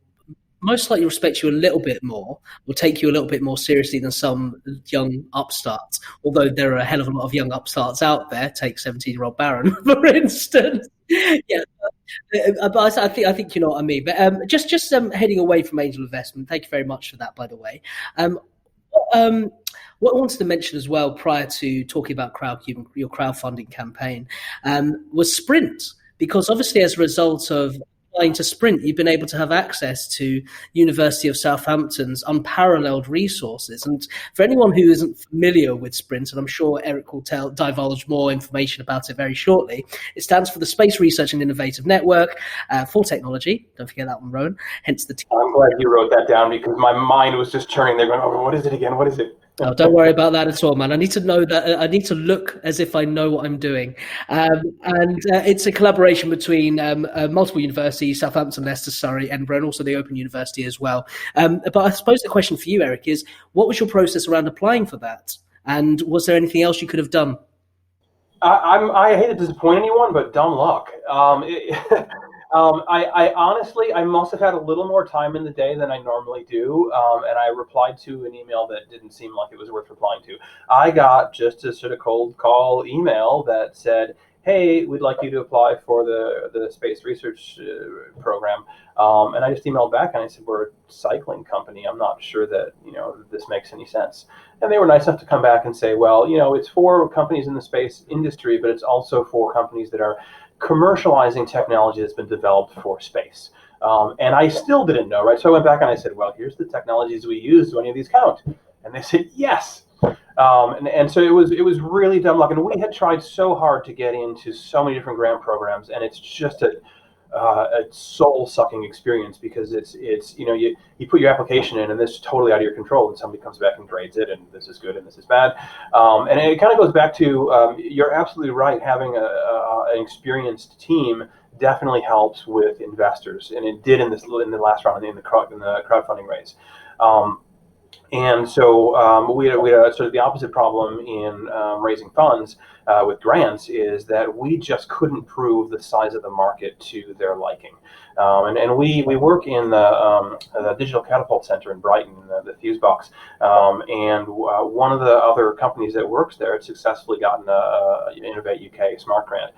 most likely respect you a little bit more, will take you a little bit more seriously than some young upstarts. Although there are a hell of a lot of young upstarts out there. Take 17-year-old Baron, for instance. Yeah, but I think you know what I mean. But just heading away from angel investment. Thank you very much for that, by the way. What I wanted to mention as well, prior to talking about CrowdCube and your crowdfunding campaign, was Sprint, because obviously as a result of applying to Sprint, you've been able to have access to University of Southampton's unparalleled resources. And for anyone who isn't familiar with Sprint, and I'm sure Eric will divulge more information about it very shortly, it stands for the Space Research and Innovative Network for Technology. Don't forget that one, Rowan. Hence the I'm glad you wrote that down, because my mind was just churning there going, oh, what is it again? What is it? Oh, don't worry about that at all, man. I need to know that. I need to look as if I know what I'm doing. It's a collaboration between multiple universities, Southampton, Leicester, Surrey, Edinburgh, and also the Open University as well. But I suppose the question for you, Eric, is what was your process around applying for that? And was there anything else you could have done? I hate to disappoint anyone, but dumb luck. I honestly, I must have had a little more time in the day than I normally do, and I replied to an email that didn't seem like it was worth replying to. I got just a sort of cold call email that said, hey, we'd like you to apply for the space research program. And I just emailed back and I said, we're a cycling company. I'm not sure that, this makes any sense. And they were nice enough to come back and say, well, it's for companies in the space industry, but it's also for companies that are commercializing technology that's been developed for space. And I still didn't know, right? So I went back and I said, well, here's the technologies we use. Do any of these count? And they said, yes. And so it was really dumb luck. And we had tried so hard to get into so many different grant programs, and it's just a soul-sucking experience, because it's you put your application in and this is totally out of your control, and somebody comes back and grades it, and this is good and this is bad. And it kind of goes back to you're absolutely right. Having an experienced team definitely helps with investors, and it did in the last round in the crowdfunding raise. And so we had sort of the opposite problem in raising funds with grants, is that we just couldn't prove the size of the market to their liking. And we work in the Digital Catapult Center in Brighton, the Fuse Box, and one of the other companies that works there had successfully gotten an Innovate UK Smart Grant.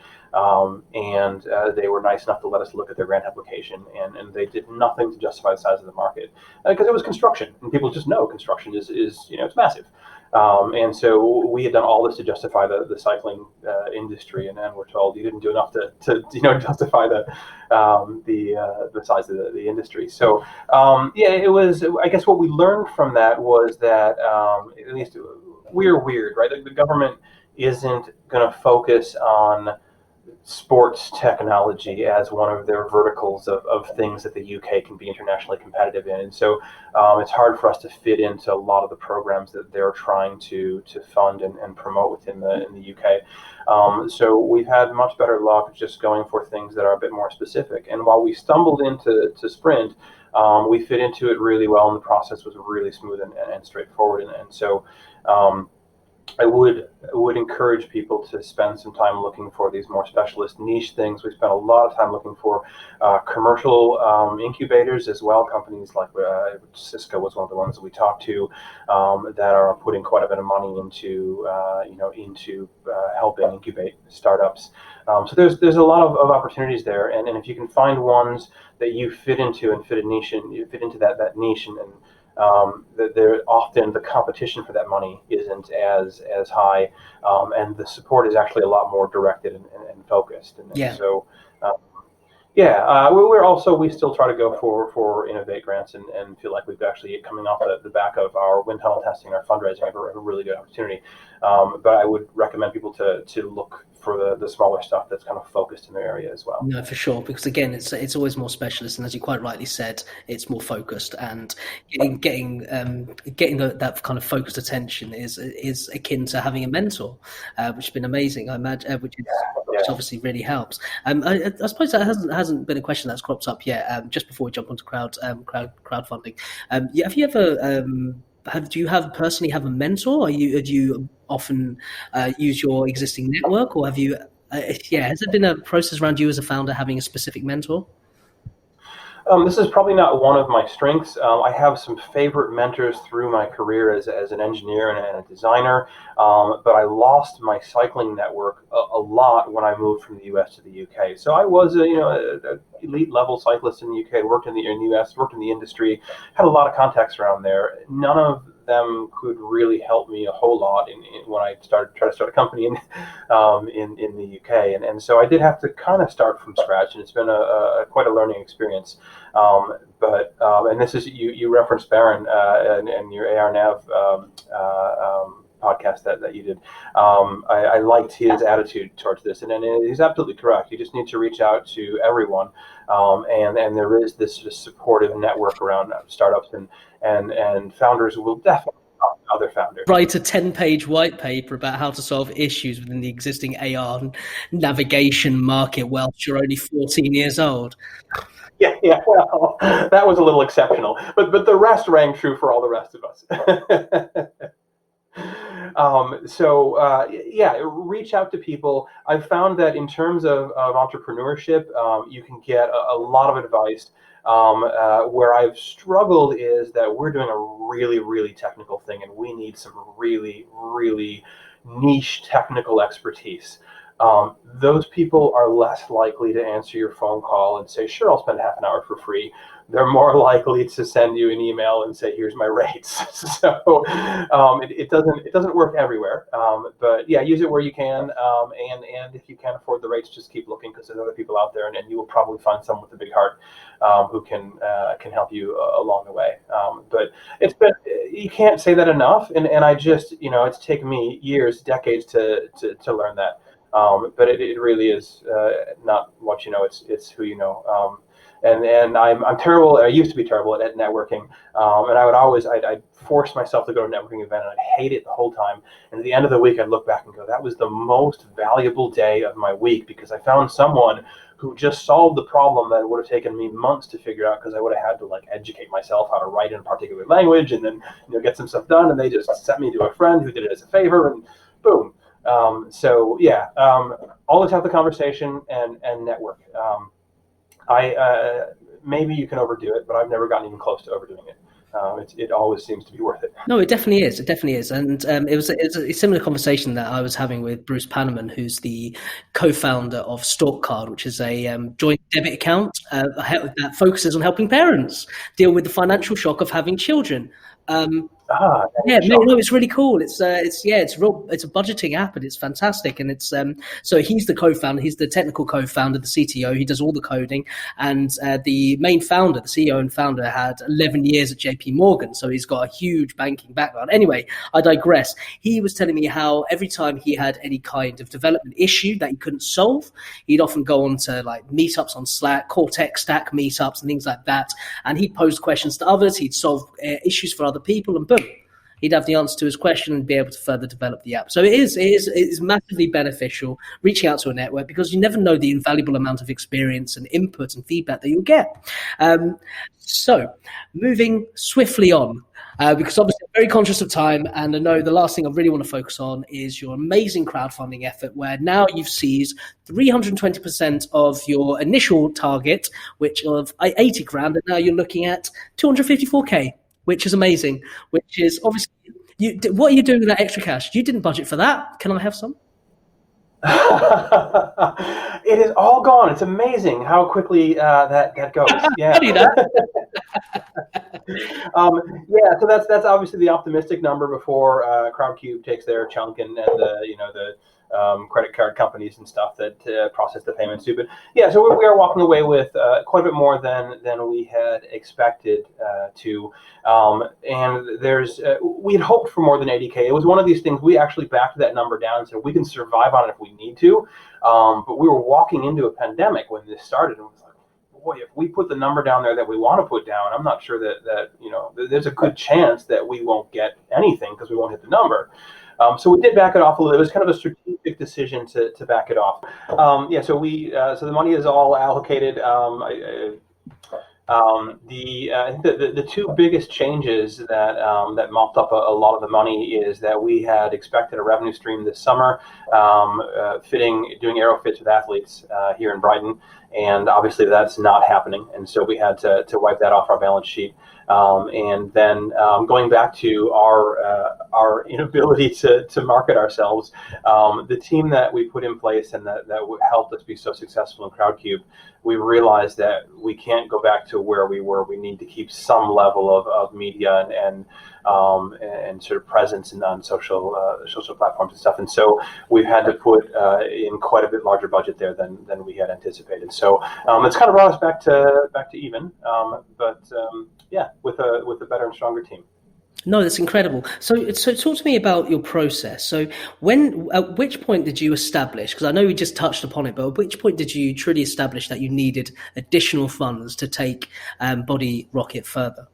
And they were nice enough to let us look at their grant application, and they did nothing to justify the size of the market, because it was construction, and people just know construction is it's massive. And so we had done all this to justify the cycling industry, and then we're told you didn't do enough to justify the size of the industry. So it was. I guess what we learned from that was that at least we're weird, right? The government isn't going to focus on sports technology as one of their verticals of things that the UK can be internationally competitive in, and so it's hard for us to fit into a lot of the programs that they're trying to fund and promote within the UK. So we've had much better luck just going for things that are a bit more specific. And while we stumbled into Sprint, we fit into it really well, and the process was really smooth and straightforward. And so I would encourage people to spend some time looking for these more specialist niche things. We spent a lot of time looking for commercial incubators as well. Companies like Cisco was one of the ones that we talked to that are putting quite a bit of money into helping incubate startups. So there's a lot of opportunities there, and if you can find ones that you fit into and fit a niche, and you fit into that niche, and There often the competition for that money isn't as high, and the support is actually a lot more directed and focused. And Yeah. so, yeah, we still try to go for innovate grants, and feel like we've actually coming off the back of our wind tunnel testing, our fundraising, have a really good opportunity. But I would recommend people to look for the smaller stuff that's kind of focused in their area as well. No, for sure, because again, it's always more specialist, and as you quite rightly said, it's more focused, and getting that kind of focused attention is akin to having a mentor, which has been amazing. I imagine, which obviously really helps. I suppose that hasn't been a question that's cropped up yet. Just before we jump onto crowdfunding, have you ever do you personally have a mentor? Do you often use your existing network, or have you? Has it been a process around you as a founder having a specific mentor? This is probably not one of my strengths. I have some favorite mentors through my career as an engineer and a designer, but I lost my cycling network a lot when I moved from the U.S. to the U.K. So I was a elite level cyclist in the U.K., worked in the U.S., worked in the industry, had a lot of contacts around there. None of them could really help me a whole lot when I tried to start a company in the UK, and so I did have to kind of start from scratch, and it's been quite a learning experience. And this is you referenced Baron and your ARNav podcast that you did. I liked his attitude towards this, and he's absolutely correct. You just need to reach out to everyone, and there is this supportive network around startups, and founders will definitely talk to other founders. Write a 10-page white paper about how to solve issues within the existing AR navigation market whilst you're only 14 years old. Yeah. Well, that was a little exceptional, but the rest rang true for all the rest of us. Reach out to people. I've found that in terms of entrepreneurship, you can get a lot of advice. Where I've struggled is that we're doing a really, really technical thing, and we need some really, really niche technical expertise. Those people are less likely to answer your phone call and say, sure, I'll spend half an hour for free. They're more likely to send you an email and say, here's my rates. So it doesn't work everywhere. But yeah, use it where you can. And if you can't afford the rates, just keep looking, because there's other people out there, and you will probably find someone with a big heart who can help you along the way. But you can't say that enough. And I just, it's taken me years, decades to learn that. But it really is not what you know, it's who you know. And I'm terrible. I used to be terrible at networking, and I'd force myself to go to a networking event, and I'd hate it the whole time. And at the end of the week, I'd look back and go, that was the most valuable day of my week, because I found someone who just solved the problem that would have taken me months to figure out, because I would have had to educate myself how to write in a particular language, and then get some stuff done. And they just sent me to a friend who did it as a favor, and boom. Always have the conversation and network. Maybe you can overdo it, but I've never gotten even close to overdoing it. It always seems to be worth it. No, it definitely is. It definitely is. And it was a similar conversation that I was having with Bruce Panneman, who's the co-founder of StalkCard, which is a joint debit account that focuses on helping parents deal with the financial shock of having children. It's really cool. It's a budgeting app, and it's fantastic. And it's so he's the co-founder, he's the technical co-founder, the CTO. He does all the coding, and the main founder, the CEO and founder, had 11 years at JP Morgan, so he's got a huge banking background. Anyway, I digress. He was telling me how every time he had any kind of development issue that he couldn't solve, he'd often go on to meetups on Slack, Cortex Stack meetups, and things like that, and he'd pose questions to others. He'd solve issues for other people, and boom, he'd have the answer to his question and be able to further develop the app. So it is massively beneficial reaching out to a network, because you never know the invaluable amount of experience and input and feedback that you'll get. So moving swiftly on, because obviously I'm very conscious of time, and I know the last thing I really want to focus on is your amazing crowdfunding effort, where now you've seized 320% of your initial target, which of 80 grand, and now you're looking at 254K. Which is amazing, which is obviously, what are you doing with that extra cash? You didn't budget for that. Can I have some? It is all gone. It's amazing how quickly that goes. Yeah. I do that. Yeah, so that's obviously the optimistic number before CrowdCube takes their chunk, and the credit card companies and stuff that process the payments too. But yeah, so we are walking away with quite a bit more than we had expected to. And we had hoped for more than 80K. It was one of these things, we actually backed that number down and said we can survive on it if we need to. But we were walking into a pandemic when this started, and it was like, boy, if we put the number down there that we want to put down, I'm not sure that there's a good chance that we won't get anything because we won't hit the number. So we did back it off a little. It was kind of a strategic decision to back it off. So the money is all allocated. The two biggest changes that mopped up a lot of the money is that we had expected a revenue stream this summer, doing aero fits with athletes here in Brighton, and obviously that's not happening, and so we had to wipe that off our balance sheet. And then going back to our inability to market ourselves, the team that we put in place and that helped us be so successful in CrowdCube, we realized that we can't go back to where we were. We need to keep some level of media and sort of presence on social platforms and stuff. And so we've had to put in quite a bit larger budget there than we had anticipated. So it's kind of brought us back to even, yeah, with a better and stronger team. No, that's incredible. So talk to me about your process. So at which point did you establish, because I know we just touched upon it, but at which point did you truly establish that you needed additional funds to take Body Rocket further?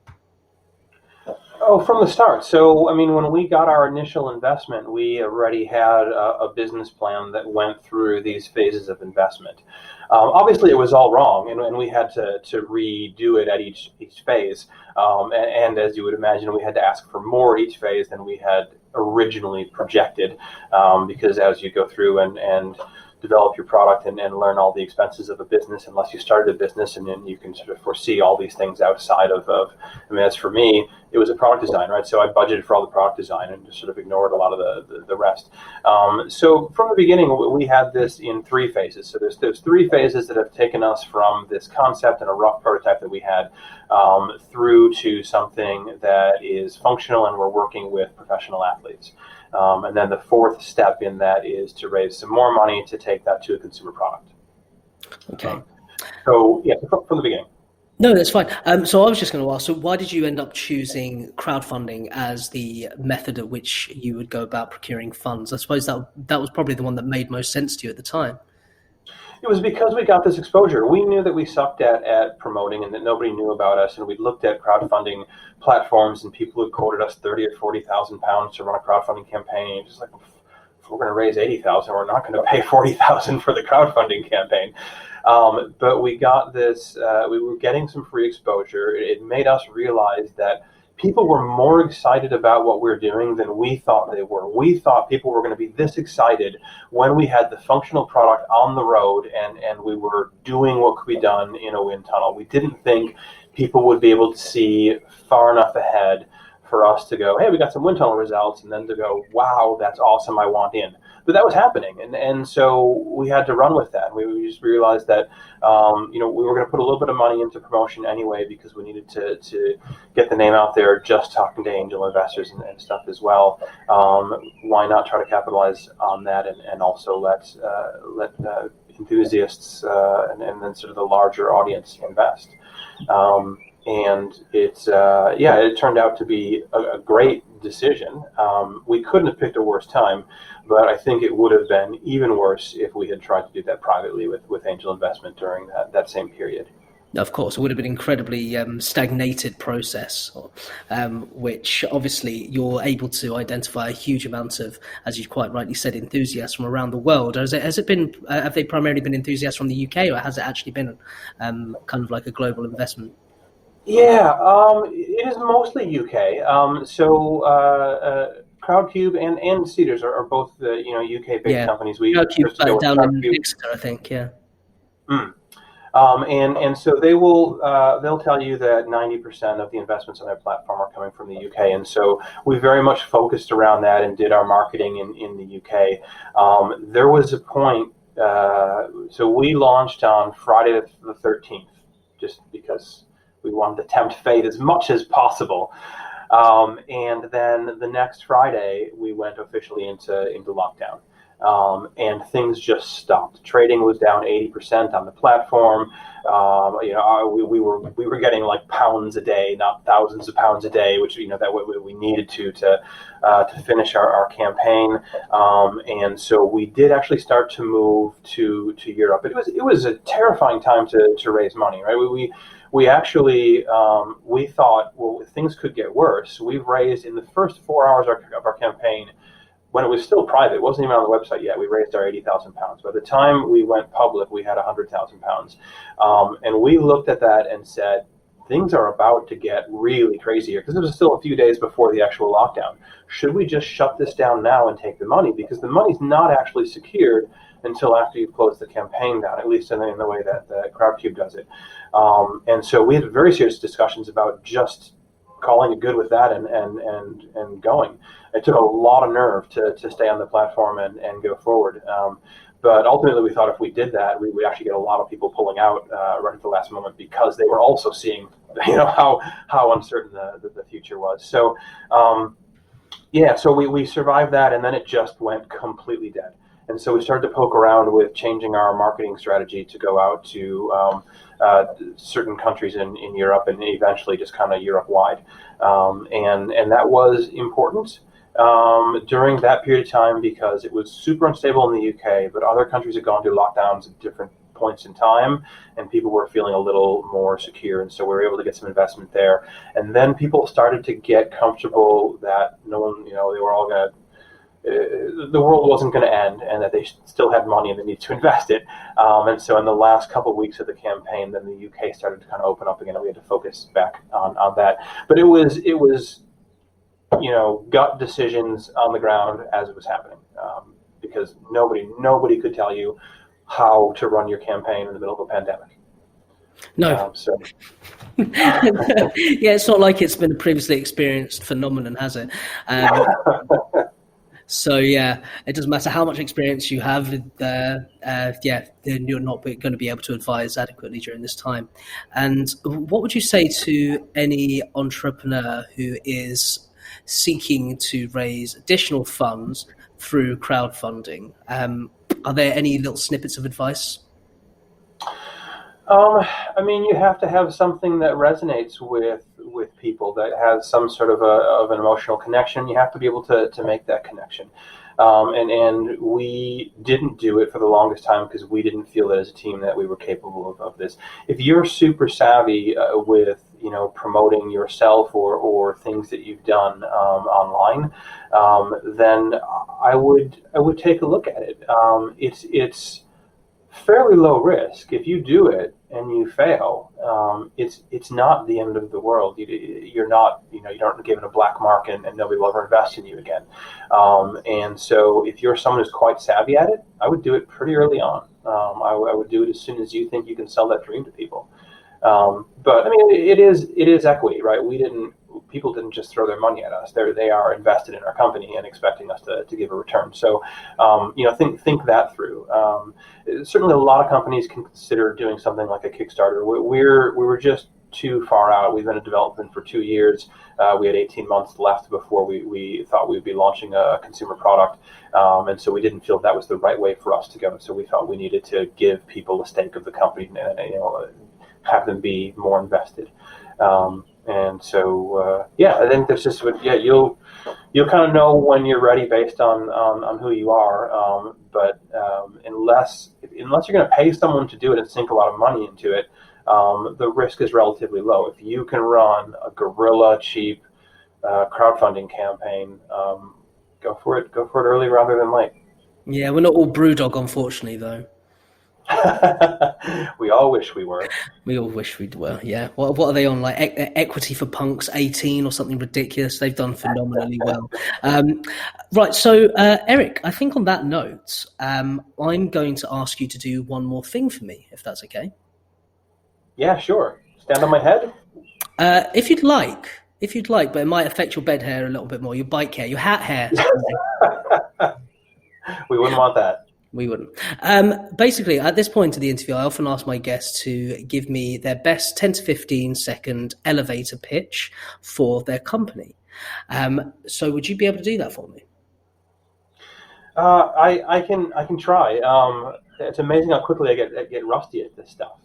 Oh, from the start. So, I mean, when we got our initial investment, we already had a business plan that went through these phases of investment. Obviously, it was all wrong, and we had to redo it at each phase. And as you would imagine, we had to ask for more each phase than we had originally projected, because as you go through and develop your product and learn all the expenses of a business, unless you started a business, and then you can sort of foresee all these things outside of I mean, as for me, it was a product design, right? So I budgeted for all the product design and just sort of ignored a lot of the rest. So from the beginning, we had this in three phases. So there's three phases that have taken us from this concept and a rough prototype that we had through to something that is functional, and we're working with professional athletes. And then the fourth step in that is to raise some more money to take that to a consumer product. Okay. So yeah, from the beginning. No, that's fine. So I was just going to ask, so why did you end up choosing crowdfunding as the method at which you would go about procuring funds? I suppose that was probably the one that made most sense to you at the time. It was because we got this exposure. We knew that we sucked at promoting and that nobody knew about us. And we looked at crowdfunding platforms and people who quoted us 30 or 40,000 pounds to run a crowdfunding campaign. Just like, if we're going to raise 80,000, we're not going to pay 40,000 for the crowdfunding campaign. But we got this. We were getting some free exposure. It made us realize that people were more excited about what we're doing than we thought they were. We thought people were going to be this excited when we had the functional product on the road and we were doing what could be done in a wind tunnel. We didn't think people would be able to see far enough ahead for us to go, hey, we got some wind tunnel results, and then to go, wow, that's awesome, I want in. But that was happening, and so we had to run with that. We just realized that we were going to put a little bit of money into promotion anyway because we needed to get the name out there. Just talking to angel investors and stuff as well. Why not try to capitalize on that and also let enthusiasts and then sort of the larger audience invest. And it turned out to be a great decision. We couldn't have picked a worse time, but I think it would have been even worse if we had tried to do that privately with angel investment during that same period. Of course, it would have been an incredibly stagnated process, which obviously you're able to identify a huge amount of, as you quite rightly said, enthusiasts from around the world. Have they primarily been enthusiasts from the UK, or has it actually been kind of like a global investment? Yeah, it is mostly UK. CrowdCube and Cedars are both UK-based companies. CrowdCube down in Exeter, I think. Yeah. And so they'll tell you that 90% of the investments on their platform are coming from the UK, and so we very much focused around that and did our marketing in the UK. There was a point. So we launched on Friday the 13th, just because we wanted to tempt fate as much as possible. And then the next Friday, we went officially into lockdown. And things just stopped. Trading was down 80% on the platform. We were getting like pounds a day, not thousands of pounds a day, which that we needed to finish our campaign. And so we did actually start to move to Europe. It was a terrifying time to raise money, right? We actually we thought, well, things could get worse. We've raised in the first 4 hours of our campaign, when it was still private, it wasn't even on the website yet, we raised our 80,000 pounds. By the time we went public, we had 100,000 pounds. And we looked at that and said, things are about to get really crazy here, because it was still a few days before the actual lockdown. Should we just shut this down now and take the money? Because the money's not actually secured until after you've closed the campaign down, at least in the way that CrowdCube does it. And so we had very serious discussions about just calling it good with that and going. It took a lot of nerve to stay on the platform and go forward. But ultimately, we thought if we did that, we would actually get a lot of people pulling out right at the last moment, because they were also seeing, how uncertain the future was. So, so we survived that, and then it just went completely dead. And so we started to poke around with changing our marketing strategy to go out to certain countries in Europe, and eventually just kind of Europe-wide. And that was important during that period of time, because it was super unstable in the UK, but other countries had gone through lockdowns at different points in time, and people were feeling a little more secure. And so we were able to get some investment there. And then people started to get comfortable that no one, they were all going to, the world wasn't going to end, and that they still had money and they needed to invest it. And so in the last couple of weeks of the campaign, then the UK started to kind of open up again, and we had to focus back on that. But it was gut decisions on the ground as it was happening, because nobody could tell you how to run your campaign in the middle of a pandemic. No. Yeah, it's not like it's been a previously experienced phenomenon, has it? So yeah, it doesn't matter how much experience you have. You're not going to be able to advise adequately during this time. And what would you say to any entrepreneur who is seeking to raise additional funds through crowdfunding? Are there any little snippets of advice? You have to have something that resonates with people, that has some sort of an emotional connection. You have to be able to make that connection. And we didn't do it for the longest time because we didn't feel that as a team that we were capable of this. If you're super savvy with promoting yourself or things that you've done online, then I would take a look at it. It's fairly low risk. If you do it and you fail, it's not the end of the world. You're not, you aren't given a black mark and nobody will ever invest in you again. And so if you're someone who's quite savvy at it, I would do it pretty early on. I would do it as soon as you think you can sell that dream to people. But it is equity, right? People didn't just throw their money at us. They are invested in our company and expecting us to give a return. So, think that through. Certainly, a lot of companies can consider doing something like a Kickstarter. We were just too far out. We've been in development for 2 years. We had 18 months left before we thought we would be launching a consumer product, and so we didn't feel that was the right way for us to go. So we felt we needed to give people a stake of the company and have them be more invested. And so, I think there's just, you'll kind of know when you're ready based on who you are. But unless you're going to pay someone to do it and sink a lot of money into it, the risk is relatively low. If you can run a guerrilla cheap crowdfunding campaign, go for it early rather than late. Yeah, we're not all Brewdog, unfortunately, though. We all wish we were. We all wish we were, yeah. What are they on, like Equity for Punks 18 or something ridiculous? They've done phenomenally well. Right, so Eric, I think on that note, I'm going to ask you to do one more thing for me, if that's okay. Yeah, sure. Stand on my head? If you'd like, but it might affect your bed hair a little bit more, your bike hair, your hat hair. We wouldn't want that. We wouldn't. Basically, at this point of the interview, I often ask my guests to give me their best 10 to 15 second elevator pitch for their company. So would you be able to do that for me? I can try. It's amazing how quickly I get rusty at this stuff.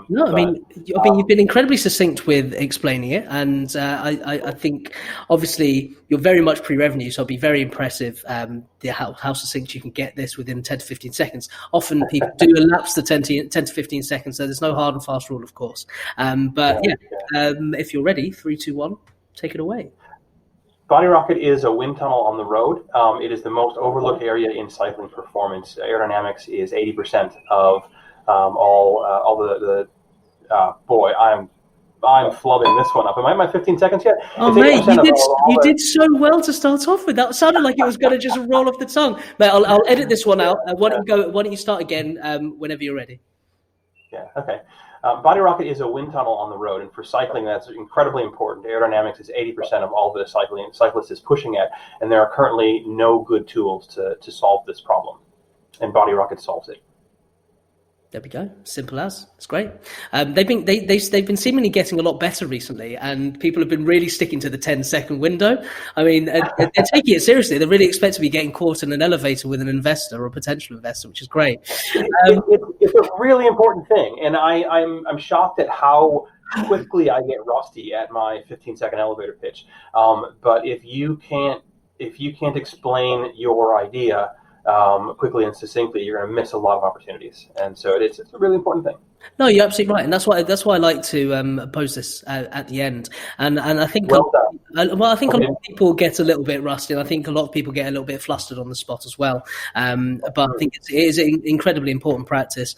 No, I mean, you've been incredibly succinct with explaining it, and I think obviously you're very much pre-revenue, so it'll be very impressive how succinct you can get this within 10 to 15 seconds. Often people do elapse the 10 to 15 seconds, so there's no hard and fast rule, of course. If you're ready, 3, 2, 1, take it away. Body Rocket is a wind tunnel on the road. It is the most overlooked area in cycling performance. Aerodynamics is 80% of all the boy, I'm flubbing this one up. Am I at my 15 seconds yet? Oh, mate, you did so well to start off with. That sounded like it was going to just roll off the tongue. Mate, I'll edit this one out. Why don't you start again whenever you're ready? Yeah, okay. Body Rocket is a wind tunnel on the road, and for cycling, that's incredibly important. Aerodynamics is 80% of all the cyclist is pushing at, and there are currently no good tools to solve this problem, and Body Rocket solves it. There we go. Simple as. It's great. They've been seemingly getting a lot better recently, and people have been really sticking to the 10-second window. I mean, they're taking it seriously. They really expect to be getting caught in an elevator with an investor or a potential investor, which is great. It's a really important thing, and I'm shocked at how quickly I get rusty at my 15-second elevator pitch. But if you can't explain your idea quickly and succinctly, you're going to miss a lot of opportunities, and so it's a really important thing. No, you're absolutely right, and that's why I like to pose this at the end. And I think I think a lot of people get a little bit rusty, and I think a lot of people get a little bit flustered on the spot as well. But I think it is an incredibly important practice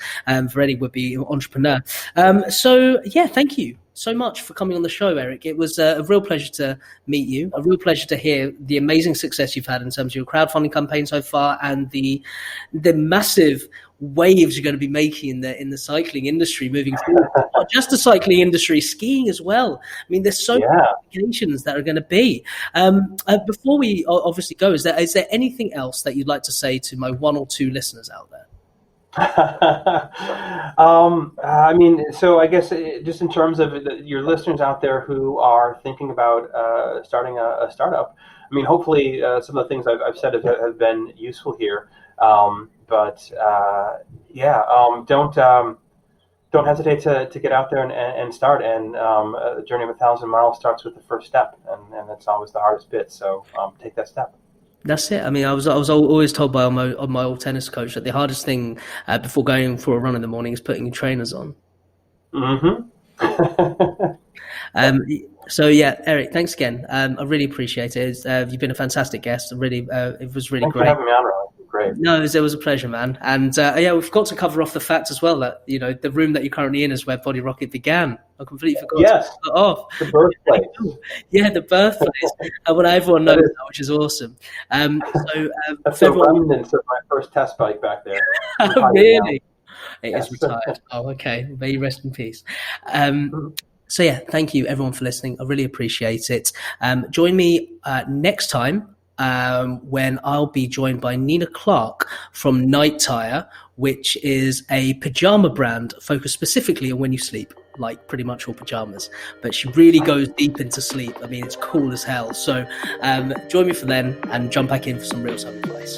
for any would-be entrepreneur. So yeah, thank you so much for coming on the show, Eric. It was a real pleasure to meet you, a real pleasure to hear the amazing success you've had in terms of your crowdfunding campaign so far, and the massive waves you're going to be making in the cycling industry moving forward. Not just the cycling industry, skiing as well. I mean, there's so many applications that are going to be. Before we obviously go, is there anything else that you'd like to say to my 1 or 2 listeners out there? I mean, so I guess just in terms of your listeners out there who are thinking about starting a startup, I mean, hopefully some of the things I've said have been useful here. Don't hesitate to get out there and start. And the journey of 1,000 miles starts with the first step, and that's always the hardest bit. So take that step. That's it. I mean, I was always told by my old tennis coach that the hardest thing before going for a run in the morning is putting your trainers on. Mm-hmm. So yeah, Eric, thanks again. I really appreciate it. You've been a fantastic guest. Really, it was really great. Thanks for having me on, Ron. Great. No, it was a pleasure, man. And we've got to cover off the fact as well that the room that you're currently in is where Body Rocket began. I completely forgot to put that off. The birthplace. Yeah, the birthplace. Well, everyone knows that, which is awesome. That's the remnants of my first test bike back there. Really? It is retired. Oh, okay. May you rest in peace. So yeah, thank you everyone for listening. I really appreciate it. Join me next time when I'll be joined by Nina Clark from Night Tire, which is a pajama brand focused specifically on when you sleep, like pretty much all pajamas. But she really goes deep into sleep. I mean, it's cool as hell. So join me for then and jump back in for some real time advice.